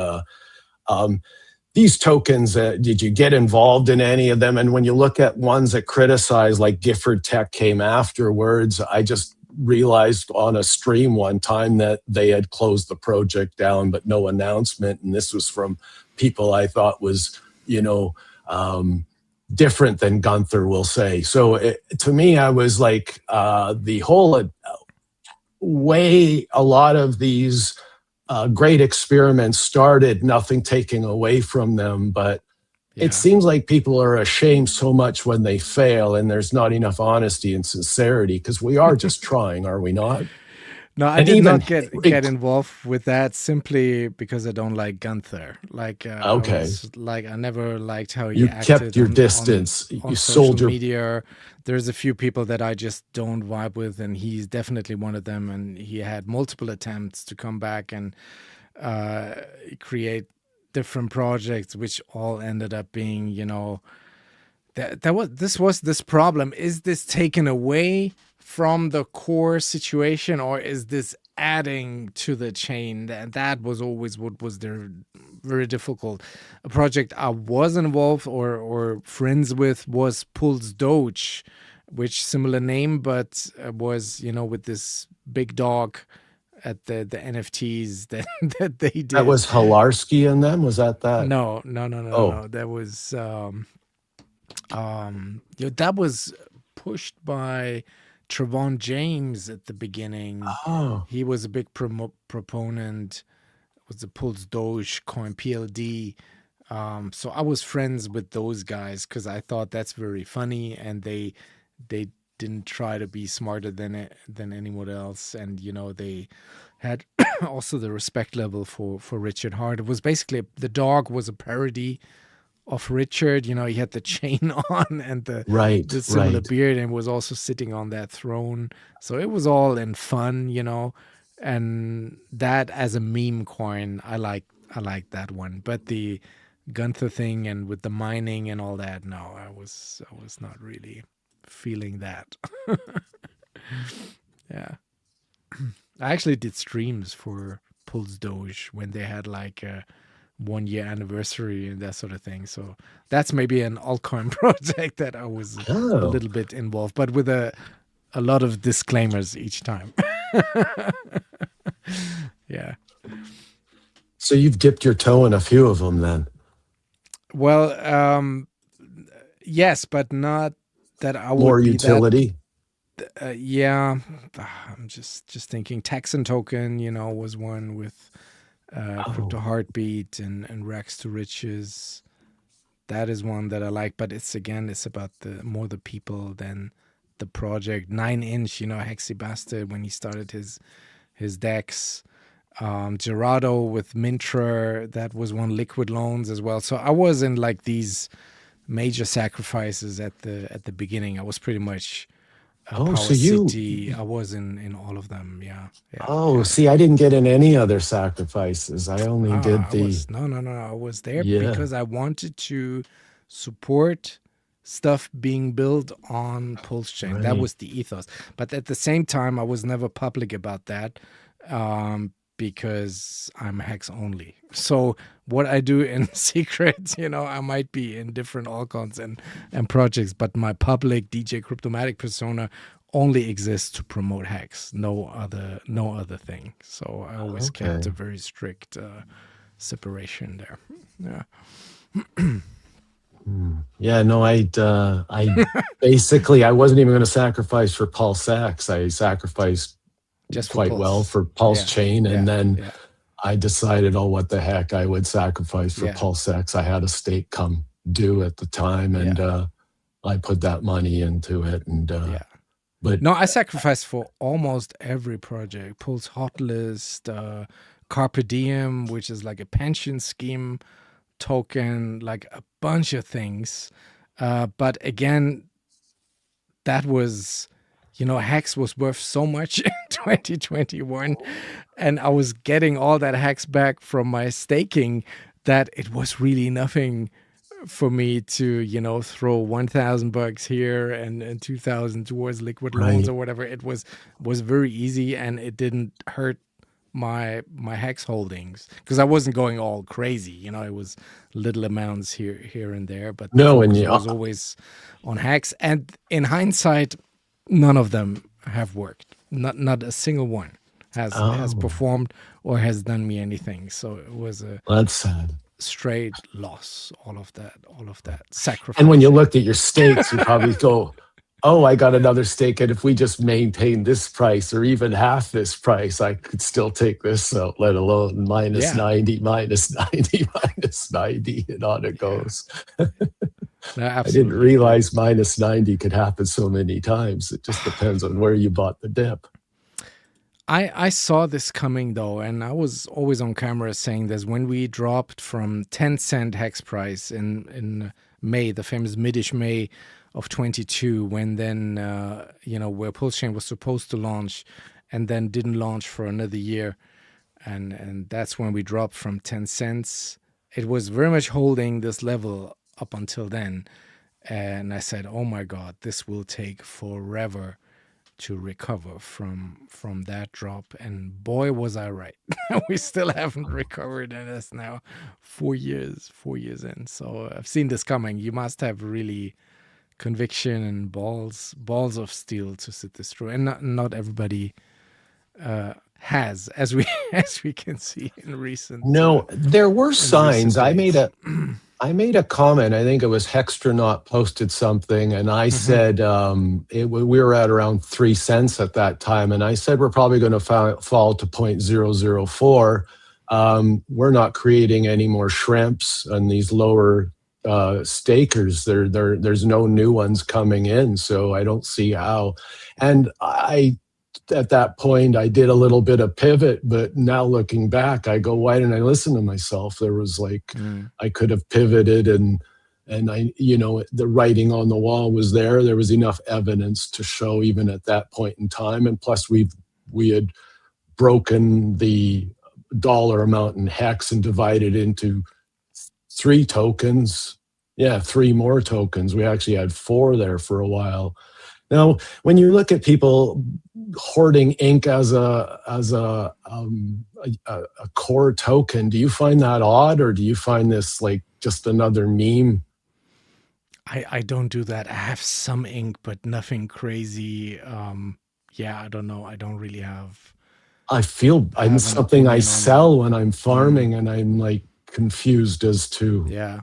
these tokens, did you get involved in any of them? And when you look at ones that criticize, like Gifford Tech came afterwards, I just realized on a stream one time that they had closed the project down, but no announcement. And this was from people I thought was, different than Gunther will say. So to me, I was like, the whole way a lot of these great experiments started, nothing taking away from them, but it Yeah. seems like people are ashamed so much when they fail, and there's not enough honesty and sincerity, because we are just trying, are we not? No, I And did even not get involved with that simply because I don't like Gunther. Like I okay, was like I never liked how he you kept acted your on distance, you on social sold your media. There's a few people that I just don't vibe with, and he's definitely one of them. And he had multiple attempts to come back and uh, create different projects, which all ended up being, this problem. Is this taken away from the core situation, or is this adding to the chain? That was always what was there very difficult. A project I was involved or friends with was Pulse Doge, which similar name, but was with this big dog at the NFTs that that they that did. was Hilarski in them, was that? No, no, no, no, Oh, no. That was that was pushed by Trevon James at the beginning. oh, He was a big proponent. Was the Pulse Doge coin PLD. So I was friends with those guys because I thought that's very funny, and they didn't try to be smarter than anyone else, and they had also the respect level for Richard Hart. It was basically the dog was a parody of Richard. He had the chain on and right, the similar right. beard, and was also sitting on that throne. So it was all in fun. And that as a meme coin, I like that one. But the Gunther thing and with the mining and all that, no, I was not really feeling that. Yeah. I actually did streams for Pulse Doge when they had like a 1 year anniversary and that sort of thing. So that's maybe an altcoin project that I was a Oh, little bit involved, but with a lot of disclaimers each time. Yeah. So you've dipped your toe in a few of them then. Well, yes, but not that I More would be that. utility. Yeah, I'm just thinking. Texan Token, was one with Crypto Oh, Heartbeat and Rags to Riches. That is one that I like, but it's about the more the people than the project. 9 Inch, Hexy Bastard when he started his decks. Gerardo with Mintra, that was one. Liquid Loans as well. So I was in like these major sacrifices at the beginning. I was pretty much oh, Power so you. City. I was in all of them. Yeah, yeah, Oh, yeah, see, yeah. I didn't get in any other sacrifices. I only did Ah, I the. was no, no, no. I was there Yeah, because I wanted to support stuff being built on Pulse Chain. That right. was the ethos. But at the same time, I was never public about that because I'm Hex only. So what I do in secret, I might be in different altcoins and projects, but my public DJ Cryptomatic persona only exists to promote Hex. No other thing. So I always kept a Okay. very strict separation there. Yeah. Yeah, no, I basically I wasn't even going to sacrifice for Pulse X. I sacrificed Just for quite well Pulse. for Pulse Yeah. Chain, and Yeah. then Yeah. I decided, oh, what the heck, I would sacrifice for Yeah. Pulse X. I had a stake come due at the time, and Yeah. I put that money into it, and Yeah. but No, I sacrificed for almost every project. Pulse Hot List, Carpe Diem, which is like a pension scheme token, like a bunch of things. But again, that was, Hex was worth so much in 2021. And I was getting all that Hex back from my staking that it was really nothing for me to, throw $1,000 here and 2,000 towards Liquid Loans right, or whatever. It was very easy and it didn't hurt my Hex holdings because I wasn't going all crazy. It was little amounts here and there, but the no, and focus you, was always on Hex. And in hindsight, none of them have worked. Not a single one has oh, performed or has done me anything. So it was a that's sad. straight loss. All of that And when you sacrificing. looked at your stakes, you probably go, oh, I got another stake. And if we just maintain this price or even half this price, I could still take this out, let alone minus Yeah, 90, minus 90, minus 90, and on it yeah. goes. No, I didn't absolutely. realize minus 90 could happen so many times. It just depends on where you bought the dip. I saw this coming though, and I was always on camera saying this when we dropped from 10-cent hex price in May, the famous midish May of 22, when then where Pulse Chain was supposed to launch, and then didn't launch for another year, and that's when we dropped from 10 cents. It was very much holding this level up until then, and I said, "Oh my God, this will take forever to recover from that drop." And boy, was I right. We still haven't recovered, and it's now 4 years in. So I've seen this coming. You must have really conviction and balls of steel to sit this through, and not everybody has, as we as we can see No, there were in recent signs. days. I made a comment. I think it was Hextronaut posted something, and I Hmm. said we were at around 3 cents at that time, and I said we're probably going to fall to 0.004. We're not creating any more shrimps on these lower stakers. There's no new ones coming in, so I don't see how. And at that point, I did a little bit of pivot, but now looking back, I go, why didn't I listen to myself? There was like, Mm. I could have pivoted, and I, the writing on the wall was there. There was enough evidence to show even at that point in time. And plus we had broken the dollar amount in hex and divided into 3 tokens. Yeah, 3 more tokens. We actually had 4 there for a while. Now, when you look at people hoarding ink as a core token, do you find that odd, or do you find this like just another meme? I don't do that. I have some ink, but nothing crazy. Yeah, I don't know. I don't really have. I feel I I'm have an something I opinion on that. sell when I'm farming, and I'm like confused as to Yeah.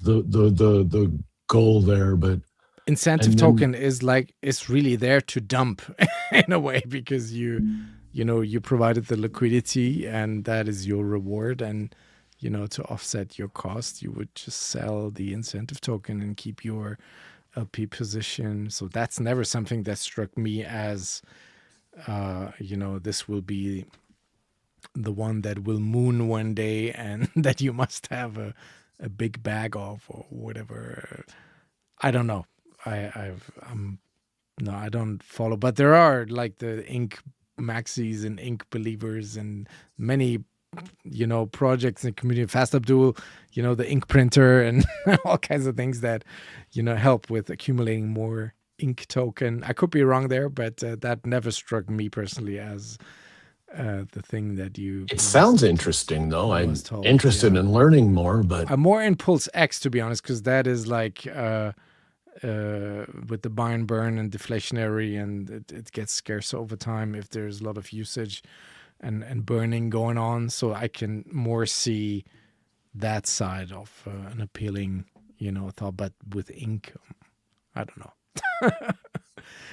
the goal there. But Incentive and then token is like, it's really there to dump in a way, because you provided the liquidity and that is your reward, and to offset your cost you would just sell the incentive token and keep your LP position. So that's never something that struck me as this will be the one that will moon one day and that you must have a big bag of, or whatever. I don't know. No, I don't follow, but there are like the ink maxis and ink believers and many projects in the community. Fast Abdul, the ink printer and all kinds of things that help with accumulating more ink token. I could be wrong there, but that never struck me personally as the thing that it sounds interesting, though. I'm was told. interested Yeah. in learning more, but I'm more in Pulse X, to be honest, because that is like with the buy and burn and deflationary, and it gets scarce over time if there's a lot of usage and burning going on. So I can more see that side of an appealing, thought. But with ink, I don't know.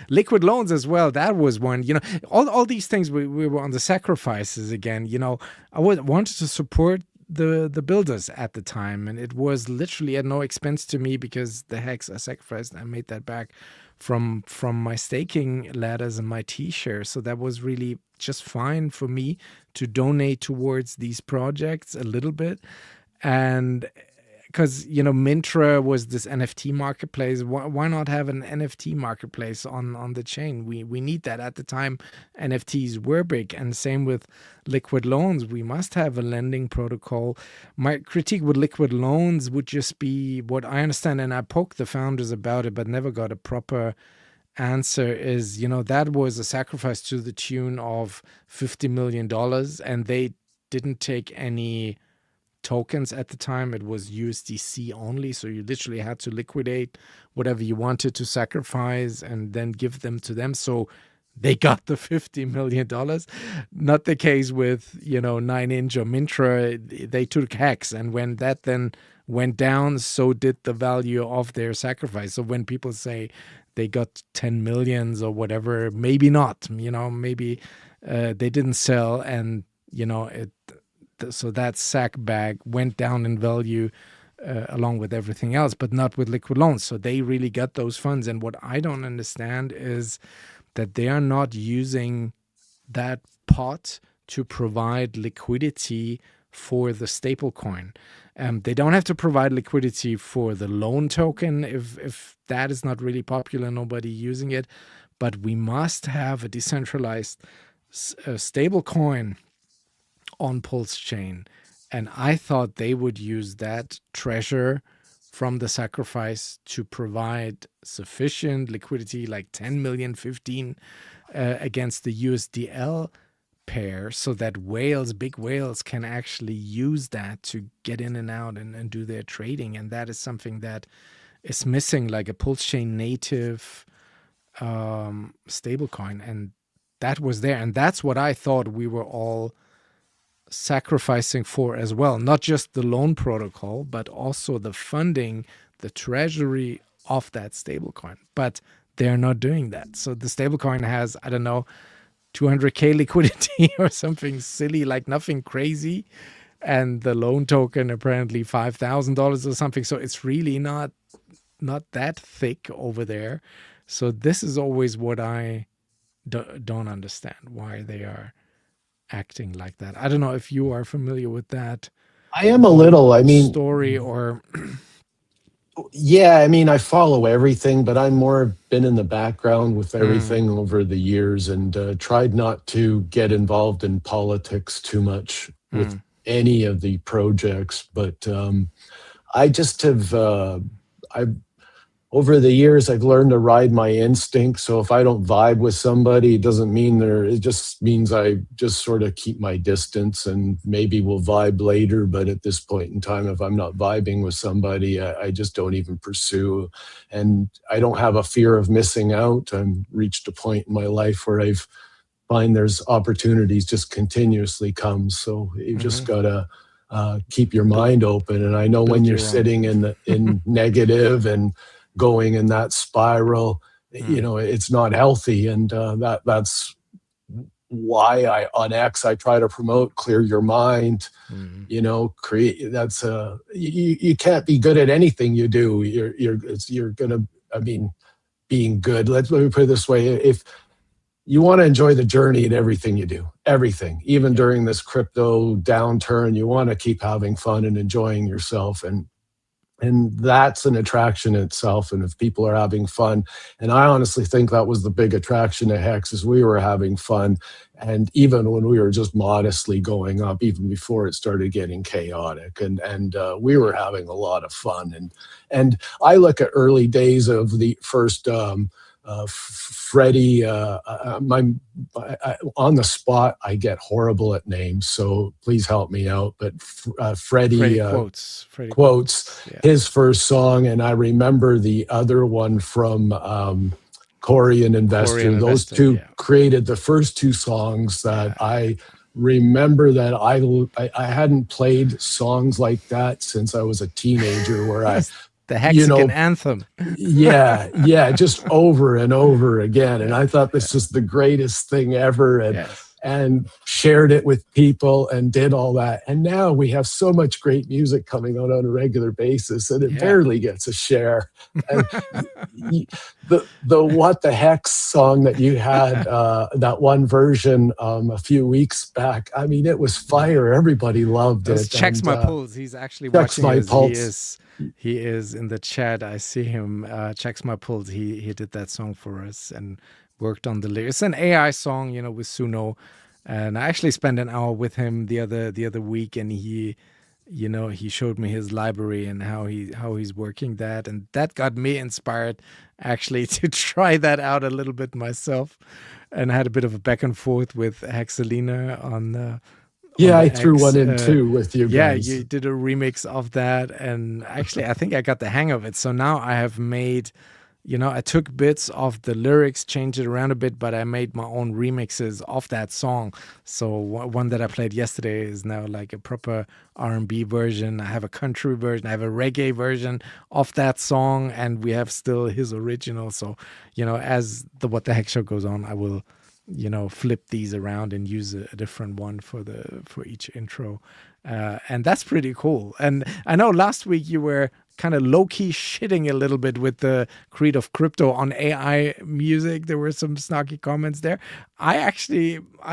Liquid loans as well. That was one. All these things. We were on the sacrifices again. I wanted to support the builders at the time, and it was literally at no expense to me, because the hex I sacrificed, I made that back from my staking ladders and my T-shares. So that was really just fine for me to donate towards these projects a little bit. And because Mintra was this NFT marketplace, why not have an NFT marketplace on the chain? We need that. At the time NFTs were big, and same with liquid loans. We must have a lending protocol. My critique with liquid loans would just be, what I understand, and I poked the founders about it but never got a proper answer, is that was a sacrifice to the tune of $50 million, and they didn't take any tokens at the time. It was USDC only, so you literally had to liquidate whatever you wanted to sacrifice and then give them to them. So they got the $50 million. Not the case with 9inch or Mintra. They took Hex, and when that then went down, so did the value of their sacrifice. So when people say they got 10 millions or whatever, maybe not. Maybe they didn't sell, and so that sack bag went down in value along with everything else, but not with liquid loans. So they really got those funds. And what I don't understand is that they are not using that pot to provide liquidity for the stablecoin. They don't have to provide liquidity for the loan token if that is not really popular, nobody using it. But we must have a decentralized stablecoin on Pulse Chain. And I thought they would use that treasure from the sacrifice to provide sufficient liquidity, like 10 million, 15 against the USDL pair, so that big whales can actually use that to get in and out and do their trading. And that is something that is missing, like a Pulse Chain native stablecoin. And that was there. And that's what I thought we were all sacrificing for as well, not just the loan protocol, but also the funding, the treasury of that stablecoin. But they're not doing that. So the stablecoin has, I don't know, 200K liquidity or something silly, like nothing crazy, and the loan token apparently $5,000 or something. So it's really not that thick over there. So this is always what I don't understand, why they are acting like that. I don't know if you are familiar with that. I am a little. I mean, story or yeah, I mean, I follow everything, but I'm more been in the background with everything over the years, and tried not to get involved in politics too much with any of the projects. But I just have, over the years, I've learned to ride my instinct. So if I don't vibe with somebody, it doesn't mean it just means I just sort of keep my distance, and maybe we'll vibe later. But at this point in time, if I'm not vibing with somebody, I just don't even pursue. And I don't have a fear of missing out. I've reached a point in my life where I've find there's opportunities just continuously come. So you just gotta keep your mind open. And I know when Build you're your own. sitting in negative and going in that spiral, you know, it's not healthy. And that's why on X I try to promote clear your mind. You know, create. That's you can't be good at anything you do. You're gonna. I mean, being good. Let me put it this way: if you want to enjoy the journey in everything you do, everything, even during this crypto downturn, you want to keep having fun and enjoying yourself, and that's an attraction in itself. And if people are having fun, and I honestly think that was the big attraction of Hex, is we were having fun. And even when we were just modestly going up, even before it started getting chaotic, and we were having a lot of fun. And I look at early days of the first Freddie, on the spot, I get horrible at names, so please help me out. But Freddie quotes his first song, and I remember the other one from Corey and Investor. Those two created the first two songs that I remember. That I hadn't played songs like that since I was a teenager, where I. The Hexagon anthem. Just over and over again. And I thought this was the greatest thing ever, and shared it with people and did all that. And now we have so much great music coming out on a regular basis, and it barely gets a share. And the What the Hex song that you had, that one version a few weeks back, I mean, it was fire. Everybody loved it. Checks My Pulse. He's actually watching us. He is in the chat. I see him. Checks My Pulse. He did that song for us and worked on the lyrics. It's an AI song, you know, with Suno. And I actually spent an hour with him the other week, and he showed me his library and how he's working that, and that got me inspired actually to try that out a little bit myself. And I had a bit of a back and forth with Hexalina on. I threw one in too with you guys. Yeah, you did a remix of that, and actually I think I got the hang of it. So now I have made, I took bits of the lyrics, changed it around a bit, but I made my own remixes of that song. So one that I played yesterday is now like a proper R&B version. I have a country version. I have a reggae version of that song, and we have still his original. So, as the What the Hex show goes on, I will flip these around and use a different one for each intro. And that's pretty cool. And I know last week you were kind of low-key shitting a little bit with the Creed of Crypto on AI music. There were some snarky comments there. I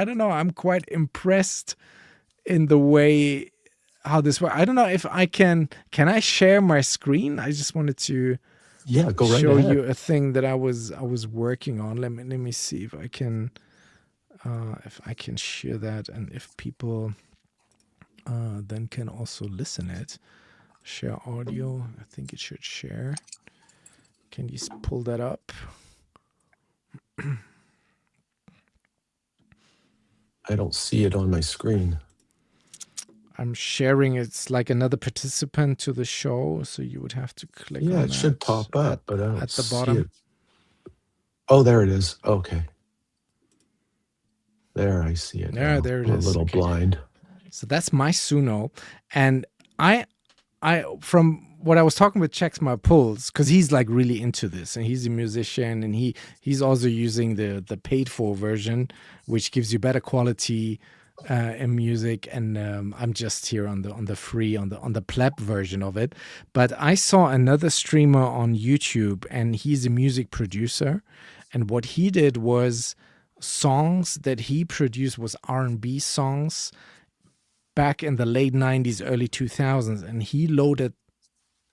don't know, I'm quite impressed in the way how this works. I don't know if I can I share my screen? I just wanted to go right show ahead. you a thing that I was working on. Let me see if I can share that, and if people then can also listen it. Share audio. I think it should share. Can you pull that up? I don't see it on my screen. I'm sharing. It's like another participant to the show, so you would have to click on it should pop up, but I don't at the see bottom. it. Oh, there it is. Okay. There, I see it. There it is. A little blind. So that's my Suno, and I from what I was talking with Checks My Pulse, because he's like really into this, and he's a musician, and he's also using the paid for version, which gives you better quality in music, and I'm just here on the free on the pleb version of it. But I saw another streamer on YouTube, and he's a music producer, and what he did was songs that he produced was R&B songs back in the late 90s, early 2000s, and he loaded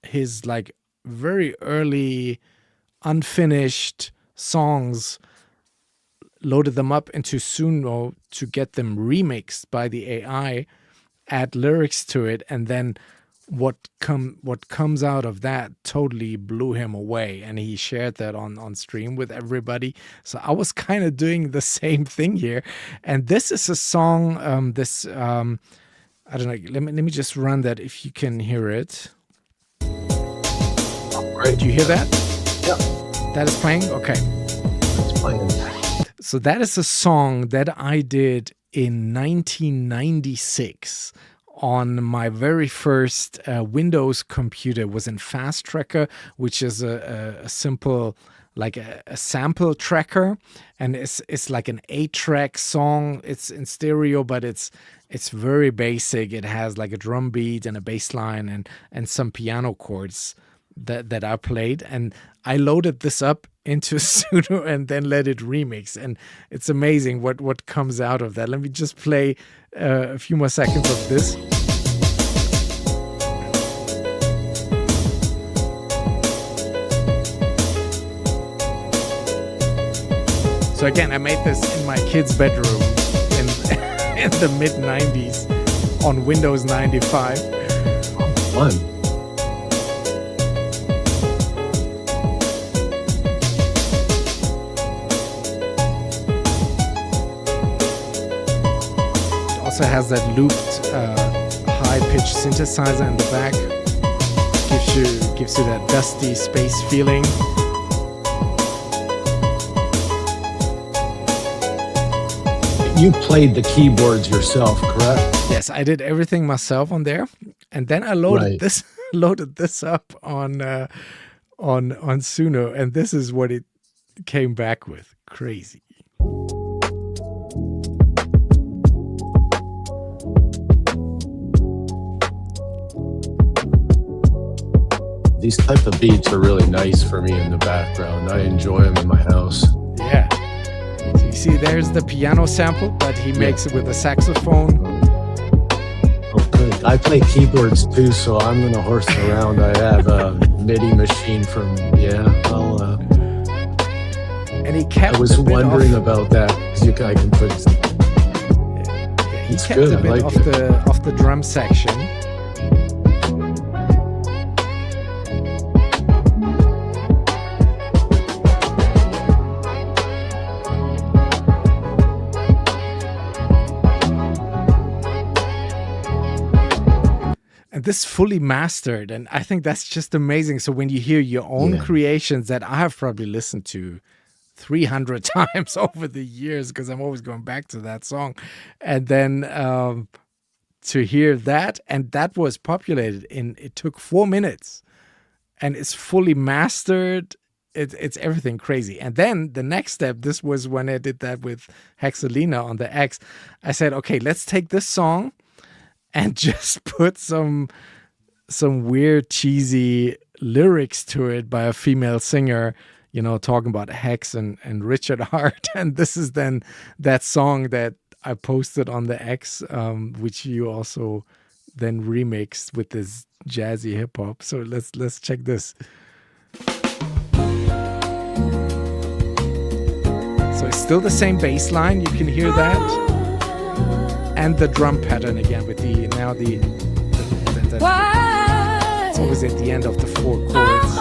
his like very early unfinished songs, loaded them up into Suno to get them remixed by the AI, add lyrics to it, and then what comes out of that totally blew him away, and he shared that on stream with everybody. So I was kind of doing the same thing here, and this is a song. I don't know. Let me just run that if you can hear it. Right. Do you hear that? Yeah. That is playing. Okay. It's playing. So that is a song that I did in 1996 on my very first Windows computer. It was in Fast Tracker, which is a simple, like a sample tracker, and it's like an 8-track song. It's in stereo, but it's very basic. It has like a drum beat and a bass line and some piano chords that I played, and I loaded this up into Suno and then let it remix, and it's amazing what comes out of that. Let me just play a few more seconds of this. So again, I made this in my kid's bedroom in the mid-90s on Windows 95. Fun. Also has that looped high-pitched synthesizer in the back. Gives you that dusty space feeling. You played the keyboards yourself, correct? Yes, I did everything myself on there, and then I loaded Right. this up on Suno, and this is what it came back with. Crazy. These type of beats are really nice for me in the background. I enjoy them in my house. Yeah. So you see, there's the piano sample, but he makes it with a saxophone. Oh, good. I play keyboards too, so I'm gonna horse around. I have a MIDI machine from And he kept. I was a bit wondering off, about that because I can put. he it's kept good, a I bit like off it. off the drum section. And this fully mastered, and I think that's just amazing. So when you hear your own Yeah. creations that I have probably listened to 300 times over the years, because I'm always going back to that song, and then to hear that, and that was populated it took 4 minutes, and it's fully mastered. It's everything crazy. And then the next step, this was when I did that with Hexalina on the X. I said, okay, let's take this song and just put some weird cheesy lyrics to it by a female singer, talking about Hex and Richard Hart. And this is then that song that I posted on the X, which you also then remixed with this jazzy hip hop. So let's check this. So it's still the same bass line, you can hear that. And the drum pattern again with the it's always at the end of the 4 chords.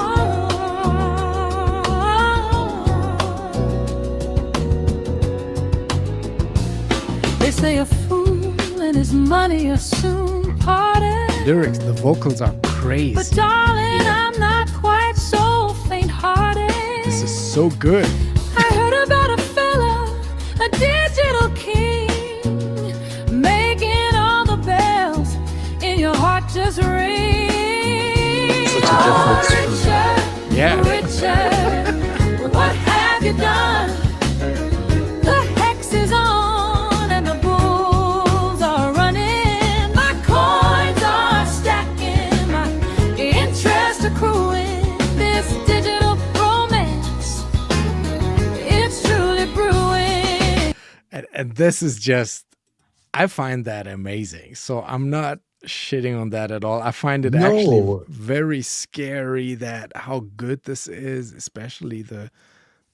They say a fool and his money are soon parted. Lyrics, the vocals are crazy. But darling, I'm not quite so faint-hearted. This is so good. I heard about a fella, a digital king, making all the bells in your heart just ring. Such a difference. Richard, Yeah. Richard, what have you done? The hex is on and the bulls are running. My coins are stacking, my interest accruing. This digital romance, it's truly brewing. And this is just, I find that amazing. So I'm not shitting on that at all. I find it actually No. very scary that how good this is, especially the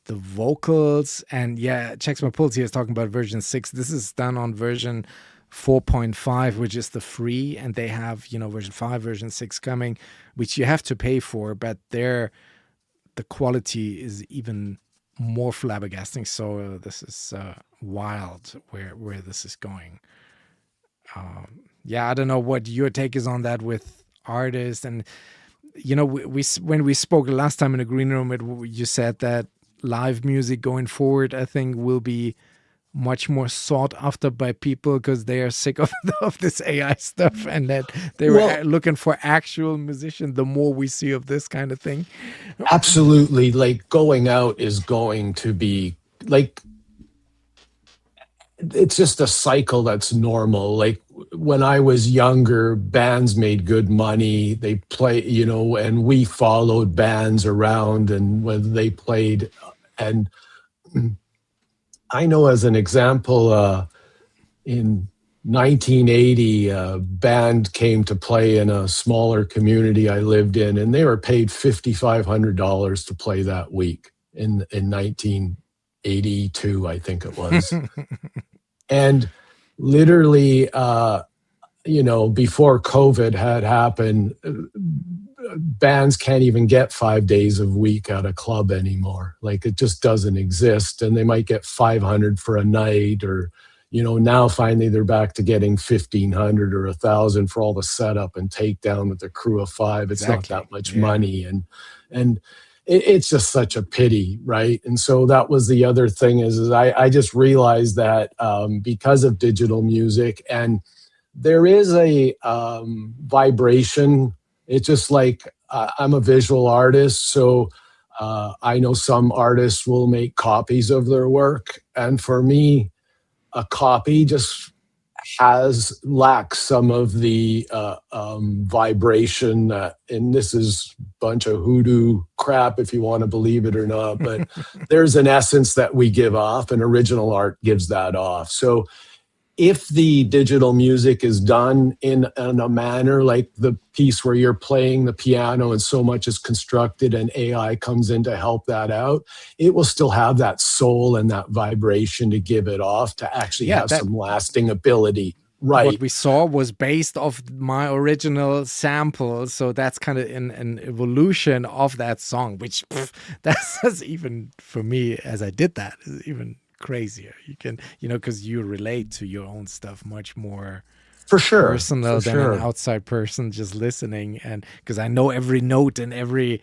vocals. And yeah, Checks My Pulse here is talking about version 6. This is done on version 4.5, which is the free, and they have, version 5, version 6 coming, which you have to pay for, but the quality is even more flabbergasting. So this is wild where this is going. Yeah, I don't know what your take is on that with artists. And we when we spoke last time in the green room, you said that live music going forward, I think, will be much more sought after by people because they are sick of this AI stuff, and that they were Well, looking for actual musicians. The more we see of this kind of thing, absolutely. Like going out is going to be like, it's just a cycle that's normal. Like when I was younger, bands made good money. They play, and we followed bands around and when they played. And I know as an example, in 1980, a band came to play in a smaller community I lived in, and they were paid $5,500 to play that week in 1982, I think it was. And literally, before COVID had happened, bands can't even get 5 days a week at a club anymore. Like it just doesn't exist. And they might get 500 for a night, or, now finally they're back to getting 1,500 or 1,000 for all the setup and takedown with a crew of 5. It's not exactly. that much Yeah. money. And it's just such a pity, right? And so that was the other thing is I just realized that because of digital music, and there is a vibration. It's just like I'm a visual artist, so I know some artists will make copies of their work, and for me, a copy just lacks some of the vibration, and this is a bunch of hoodoo crap if you want to believe it or not, but there's an essence that we give off, and original art gives that off. So if the digital music is done in a manner like the piece where you're playing the piano and so much is constructed and AI comes in to help that out, it will still have that soul and that vibration to give it off, to actually have some lasting ability. Right. What we saw was based off my original sample, so that's kind of an evolution of that song, which that's even for me as I did that is even crazier. You can, because you relate to your own stuff much more for sure personal than an outside person just listening, and because I know every note and every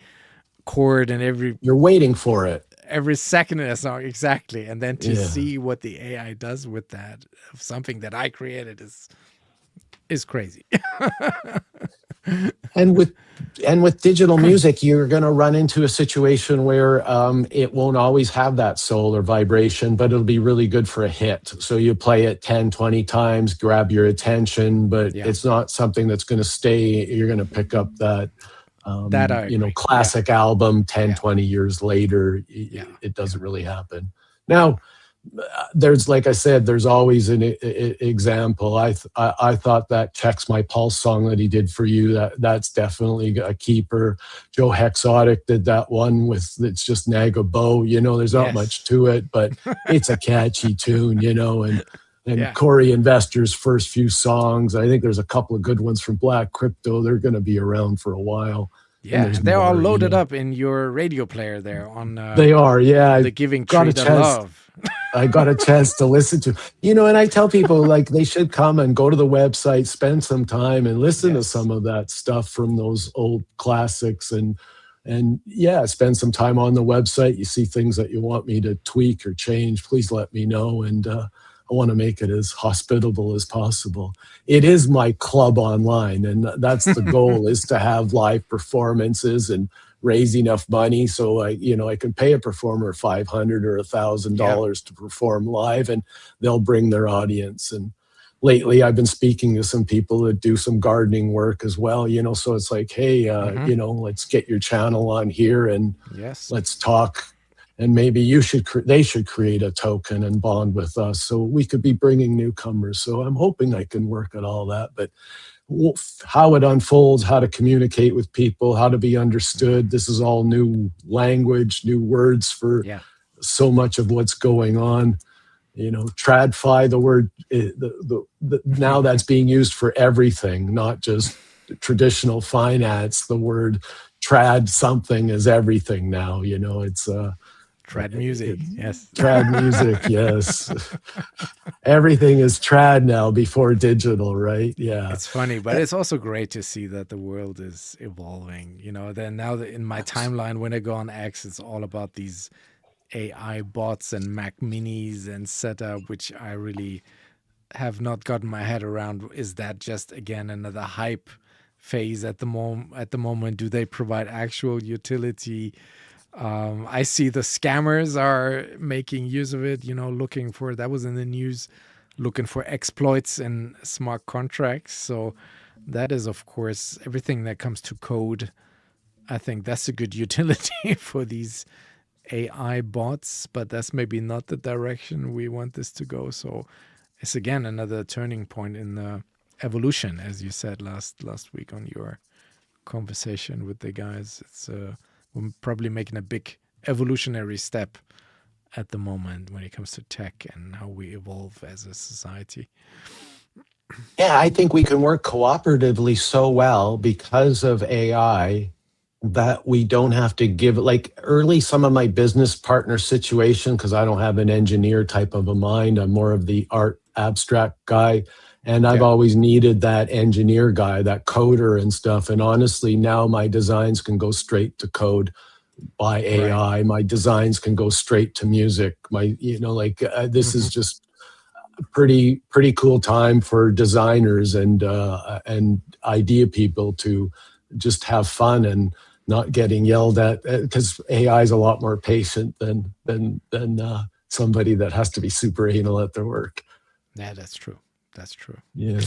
chord and you're waiting for it every second in a song, exactly. And then to see what the AI does with that, of something that I created, is crazy. And with digital music, you're going to run into a situation where it won't always have that soul or vibration, but it'll be really good for a hit. So you play it 10, 20 times, grab your attention, but it's not something that's going to stay. You're going to pick up that classic album 10, 20 years later. It doesn't really happen. Now, there's, like I said, there's always an example. I thought that Checks My Pulse song that he did for you, that's definitely a keeper. Joe Hexotic did that one with, it's just Nagabo. There's not much to it, but it's a catchy tune, and Corey Investor's first few songs, I think there's a couple of good ones from Black Crypto. They're going to be around for a while. Yeah, they're all loaded up in your radio player there on. They are, yeah. The Giving Tree to Love. I got a chance to listen to, and I tell people like they should come and go to the website, spend some time and listen to some of that stuff from those old classics, and spend some time on the website. You see things that you want me to tweak or change, please let me know. And I want to make it as hospitable as possible. It is my club online, and that's the goal is to have live performances and raise enough money so I can pay a performer $500 or $1,000 to perform live, and they'll bring their audience. And lately I've been speaking to some people that do some gardening work as well, so it's like, hey, let's get your channel on here and let's talk. And maybe they should create a token and bond with us so we could be bringing newcomers. So I'm hoping I can work at all that, but how it unfolds, how to communicate with people, how to be understood. This is all new language, new words for so much of what's going on. TradFi, the word, now that's being used for everything, not just traditional finance. The word trad something is everything now. It's trad music, yes. Trad music, yes. Everything is trad now before digital, right? Yeah. It's funny, but it's also great to see that the world is evolving. Then now in my timeline, when I go on X, it's all about these AI bots and Mac Minis and setup, which I really have not gotten my head around. Is that just again another hype phase at the moment? Do they provide actual utility? I see the scammers are making use of it, looking for, that was in the news, looking for exploits in smart contracts. So that is, of course, everything that comes to code. I think that's a good utility for these AI bots, but that's maybe not the direction we want this to go. So it's again another turning point in the evolution, as you said last week on your conversation with the guys. It's we're probably making a big evolutionary step at the moment when it comes to tech and how we evolve as a society. Yeah, I think we can work cooperatively so well because of AI that we don't have to give, like early, some of my business partner situation, because I don't have an engineer type of a mind. I'm more of the art abstract guy. And I've always needed that engineer guy, that coder and stuff. And honestly, now my designs can go straight to code by AI. Right. My designs can go straight to music. This is just a pretty cool time for designers and idea people to just have fun and not getting yelled at, because AI is a lot more patient than somebody that has to be super anal at their work. Yeah, that's true. That's true. Yeah.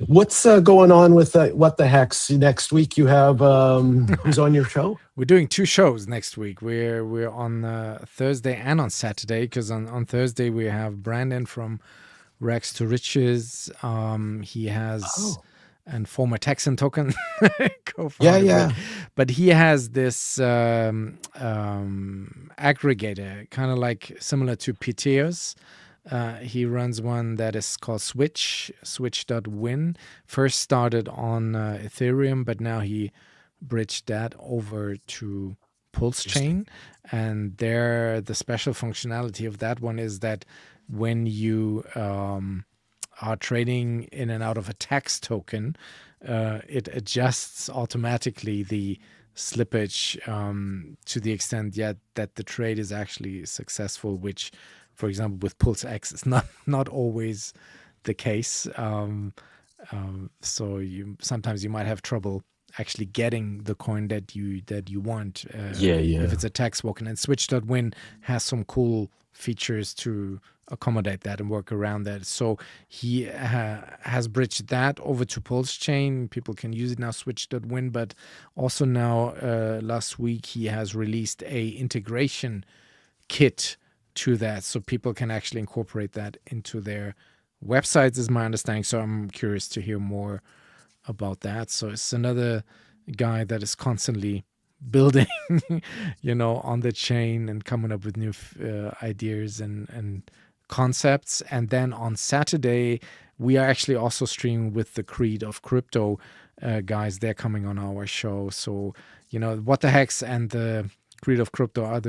What's going on with What the Hex next week? You have who's on your show? We're doing 2 shows next week. We're on Thursday and on Saturday, because on Thursday we have Brandon from Rags to Riches. He has and former Texan Token co-founder. Yeah. But he has this aggregator, kind of like similar to Piteos. He runs one that is called Switch.win. First started on Ethereum, but now he bridged that over to Pulse Chain. And there, the special functionality of that one is that when you are trading in and out of a tax token, it adjusts automatically the slippage to the extent that the trade is actually successful, which, for example, with Pulse X, it's not always the case. So sometimes you might have trouble actually getting the coin that you want. If it's a tax token. And Switch.win has some cool features to accommodate that and work around that. So he has bridged that over to Pulse Chain. People can use it now, Switch.win. But also now, last week, he has released a integration kit to that, so people can actually incorporate that into their websites, is my understanding. So I'm curious to hear more about that. So it's another guy that is constantly building, on the chain and coming up with new ideas and concepts. And then on Saturday, we are actually also streaming with the Creed of Crypto guys. They're coming on our show. So, What the Hex and the Creed of Crypto are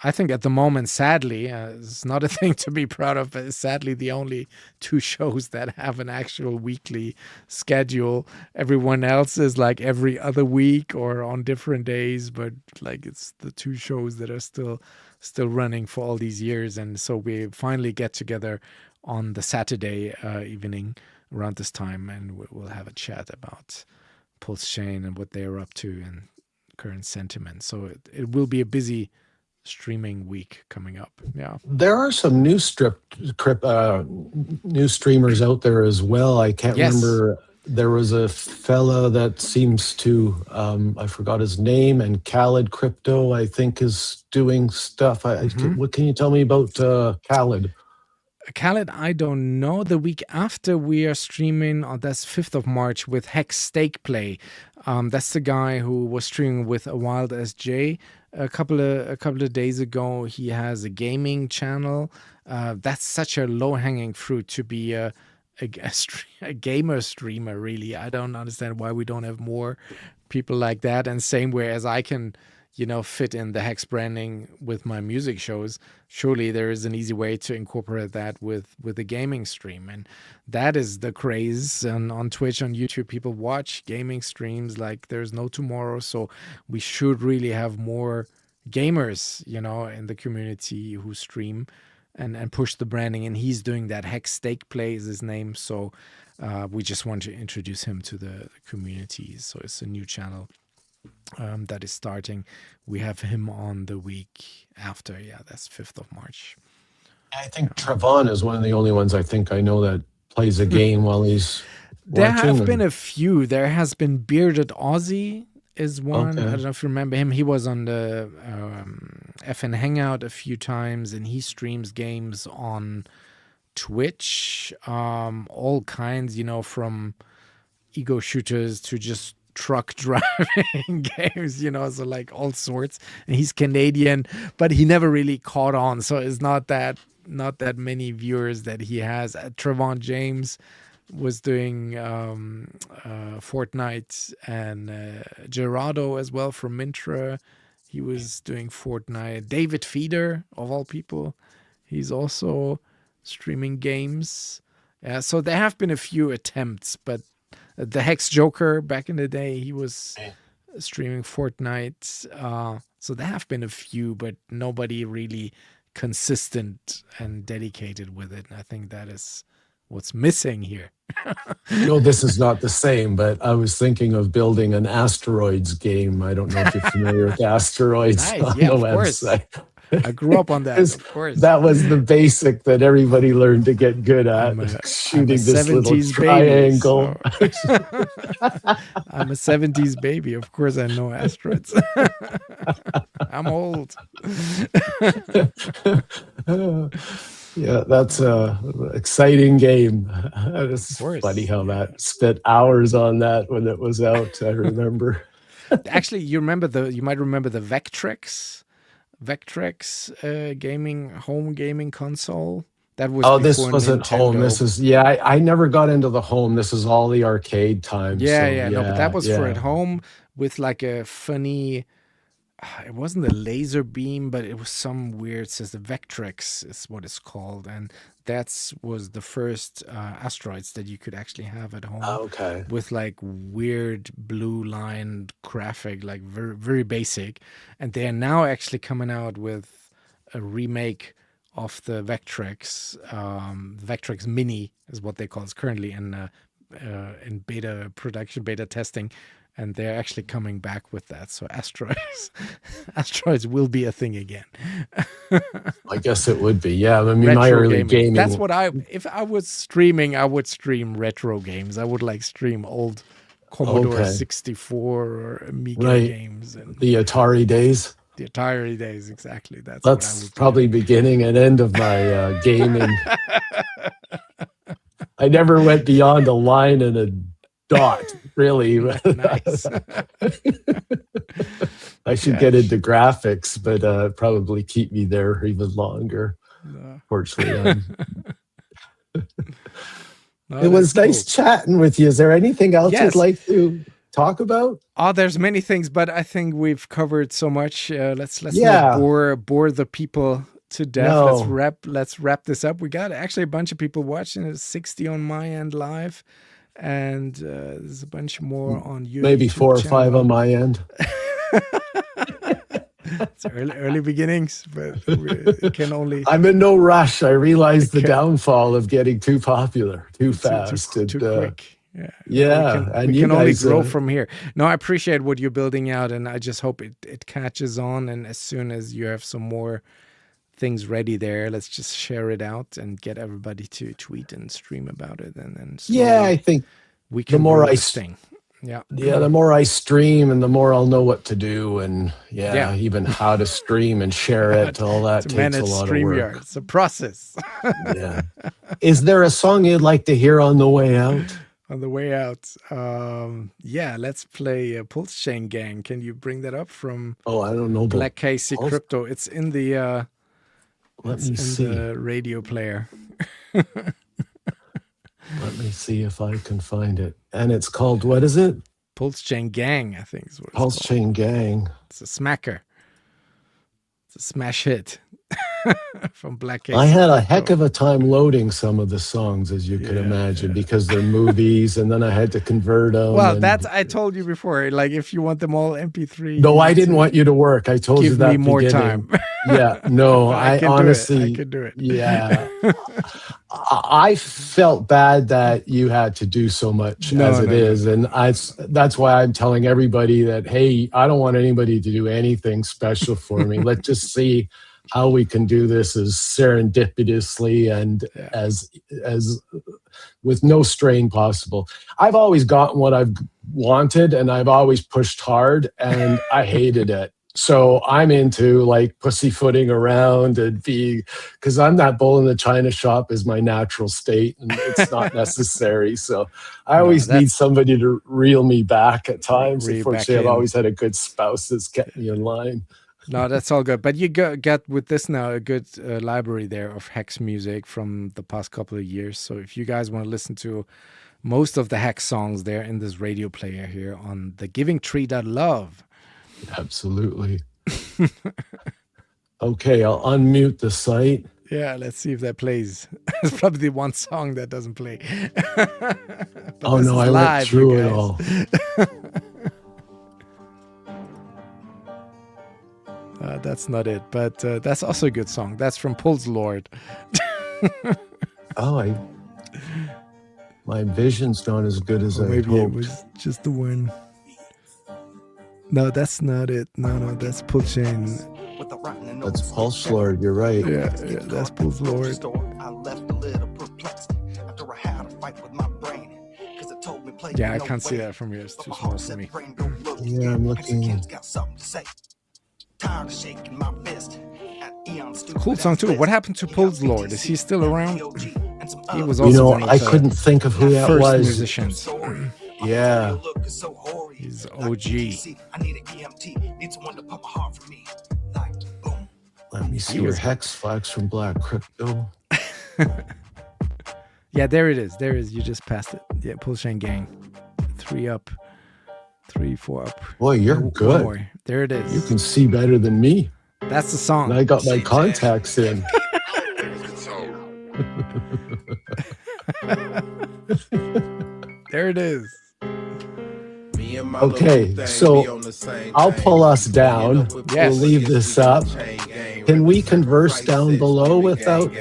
I think at the moment, sadly, it's not a thing to be proud of, but sadly the only 2 shows that have an actual weekly schedule. Everyone else is like every other week or on different days, but like it's the 2 shows that are still running for all these years. And so we finally get together on the Saturday evening around this time, and we'll have a chat about Pulse Chain and what they're up to and current sentiment. So it will be a busy streaming week coming up. Yeah, there are some new streamers out there as well. I can't remember. There was a fella that seems to I forgot his name, and Khaled Crypto I think is doing stuff. What can you tell me about Khaled? Khaled, I don't know. The week after we are streaming, that's 5th of March with Hex Stake Play. That's the guy who was streaming with A Wild SJ a couple of days ago. He has a gaming channel. That's such a low-hanging fruit to be a gamer streamer, really. I don't understand why we don't have more people like that. And same way as I can, fit in the Hex branding with my music shows. Surely there is an easy way to incorporate that with a gaming stream. And that is the craze. And on Twitch, on YouTube, people watch gaming streams like there's no tomorrow. So we should really have more gamers, in the community who stream and push the branding. And he's doing that. Hex Steak Play is his name. So we just want to introduce him to the community. So it's a new channel that is starting. We have him on the week after. Yeah, that's 5th of March. I think Trevon is one of the only ones I think I know that plays a game while he's There watching. have been a few. There has been Bearded Aussie is one. Okay. I don't know if you remember him. He was on the FN Hangout a few times, and he streams games on Twitch. All kinds, from ego shooters to just truck driving games, so like all sorts. And he's Canadian, but he never really caught on. So it's not that many viewers that he has. Trevon James was doing Fortnite, and Gerardo as well from Mintra. He was doing Fortnite. David Feeder, of all people, he's also streaming games. So there have been a few attempts, but the Hex Joker back in the day, he was streaming Fortnite. So there have been a few, but nobody really consistent and dedicated with it. And I think that is what's missing here. No, this is not the same, but I was thinking of building an asteroids game. I don't know if you're familiar with asteroids Nice. on Yeah, the of course. website. I grew up on that, of course. That was the basic that everybody learned to get good at, I'm a shooting this little 70s baby, triangle. I'm a 70s baby. Of course, I know asteroids. I'm old. Yeah, that's a exciting game. It's course, funny how that spent hours on that when it was out. I remember. Actually, you might remember the Vectrex home gaming console. That was This before wasn't home. Nintendo. This is I never got into the home. This is all the arcade times. Yeah, so, no, but that was for yeah. at home with like a funny. It wasn't a laser beam, but it was some weird system. Vectrex is what it's called, and that was the first asteroids that you could actually have at home. Okay. With like weird blue line graphic, like very, very basic. And they are now actually coming out with a remake of the Vectrex. Vectrex Mini is what they call it currently in beta testing. And they're actually coming back with that. So asteroids will be a thing again. I guess it would be. Yeah, I mean, Retro my early gaming. That's what if I was streaming, I would stream retro games. I would like stream old Commodore 64 or Amiga games and the Atari days. the Atari days. Exactly. That's what I That's would probably beginning and end of my gaming. I never went beyond a line and a dot, really. Nice. I should get into graphics, but probably keep me there even longer. Fortunately, it was nice chatting with you. Is there anything else Yes. you'd like to talk about? Oh, there's many things, but I think we've covered so much. Let's Yeah. not bore the people to death. No. Let's wrap this up. We got actually a bunch of people watching. It's 60 on my end live, and there's a bunch more on YouTube. Maybe 4 or 5 on my end. It's early beginnings, but it can only I'm in no rush. I realize the downfall of getting too popular, too fast, too and, quick. Yeah, yeah, we can only grow from here. No, I appreciate what you're building out, and I just hope it catches on. And as soon as you have some more things ready there, let's just share it out and get everybody to tweet and stream about it. And then yeah, I think we can more grow I this thing. Yeah, the more I stream and the more I'll know what to do, and even how to stream and share it. All that to takes manage a lot of StreamYard. work. It's a process. Yeah. Is there a song you'd like to hear on the way out? On the way out, let's play Pulse Chain Gang. Can you bring that up from I don't know. Black Casey Crypto? It's in the Let me see. the radio player. Let me see if I can find it. And it's called, what is it? Pulse Chain Gang, I think is what it's Pulse called. Chain Gang. It's a smacker. It's a smash hit. from Black I Case. had a heck of a time loading some of the songs, as you could imagine, because they're movies, and then I had to convert them. Well, and that's I told you before. Like, if you want them all MP3, no, you I need didn't to want you to work. I told you give that me more beginning. time. Yeah, no, But I I can do it. I honestly, can do it. yeah, I felt bad that you had to do so much No, as it no, no, is, no. and that's why I'm telling everybody that, hey, I don't want anybody to do anything special for me. Let's just see how we can do this as serendipitously and Yeah. as with no strain possible. I've always gotten what I've wanted, and I've always pushed hard, and I hated it. So I'm into like pussyfooting around and being, because I'm that bull in the china shop is my natural state, and it's not necessary. So I No, always need that's somebody to reel me back at times. re back Unfortunately, I've in. always had a good spouse that's kept me in line. No, that's all good. But you got with this now a good library there of Hex music from the past couple of years. So if you guys want to listen to most of the Hex songs, they're in this radio player here on the Giving Tree Love. Absolutely. Okay, I'll unmute the site. Yeah, let's see if that plays. It's probably the one song that doesn't play. But Oh this no, is I went live, you through it guys. all. That's not it, but that's also a good song. That's from Pulse Lord. Oh, my vision's not as good as Or I maybe it hoped. was just the one. No, that's not it. No, that's Pulse Chain. That's Pulse Lord, you're right. Yeah, that's Pulse Lord. Yeah, I can't see that from here. It's too small for me. Yeah, I'm looking. Cool song too. What happened to Pulse Lord? Is he still around? He was You also know, one of I the couldn't think of who that first was. musicians. Yeah. He's OG. Let me see He your was- Hex Flags from Black Crypto. Yeah, there it is. There it is. You just passed it. Yeah, Pulse Chain Gang. 3 up. 3, 4 up. Boy, you're One good. more. There it is. You can see better than me. That's the song. And I got my contacts in. There it is. Okay, so I'll pull us down. Yes. We'll leave this up. Can we converse down below without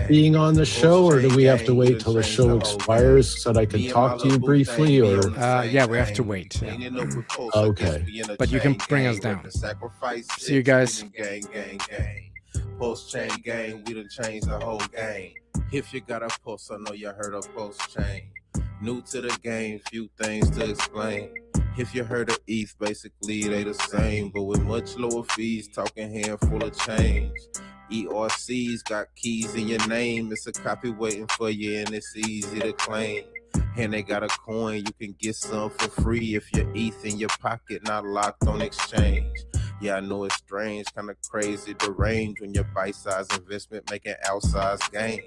being on the show, or do we have to wait till the show expires so that I can talk to you briefly? Or Yeah, we have to wait. Yeah. okay, But you can bring us down. See you guys. Post chain gang, we done changed the whole game. If you got a post, I know you heard of post chain. New to the game, few things to explain. If you heard of ETH, basically they the same, but with much lower fees, talking handful of change. ERC's got keys in your name, it's a copy waiting for you and it's easy to claim. And they got a coin, you can get some for free if your ETH in your pocket, not locked on exchange. Yeah, I know it's strange, kinda crazy, deranged when your bite-sized investment making outsized gains.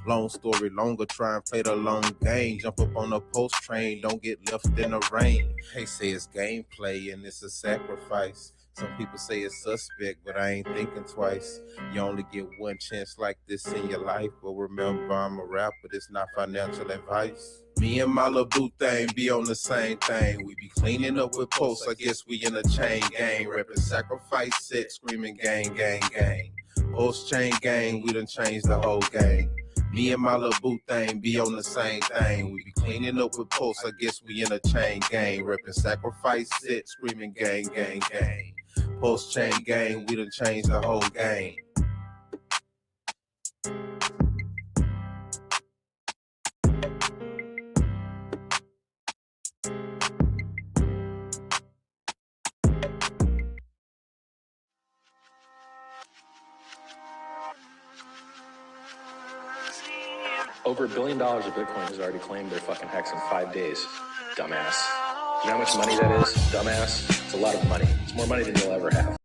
Long story longer, try and play the long game. Jump up on the post train, don't get left in the rain. They say it's gameplay and it's a sacrifice. Some people say it's suspect, but I ain't thinking twice. You only get one chance like this in your life. But remember, I'm a rapper, this not financial advice. Me and my little boo thing be on the same thing. We be cleaning up with posts, I guess we in a chain gang. Reppin' sacrifice set, screaming gang, gang, gang. Post chain gang, we done changed the whole game. Me and my little boo thing be on the same thing. We be cleaning up with posts, I guess we in a chain gang. Reppin' sacrifice set, screaming gang, gang, gang. Post chain gang, we done changed the whole game. Over $1 billion of Bitcoin has already claimed their fucking hex in 5 days. Dumbass. You know how much money that is? Dumbass. It's a lot of money. It's more money than you'll ever have.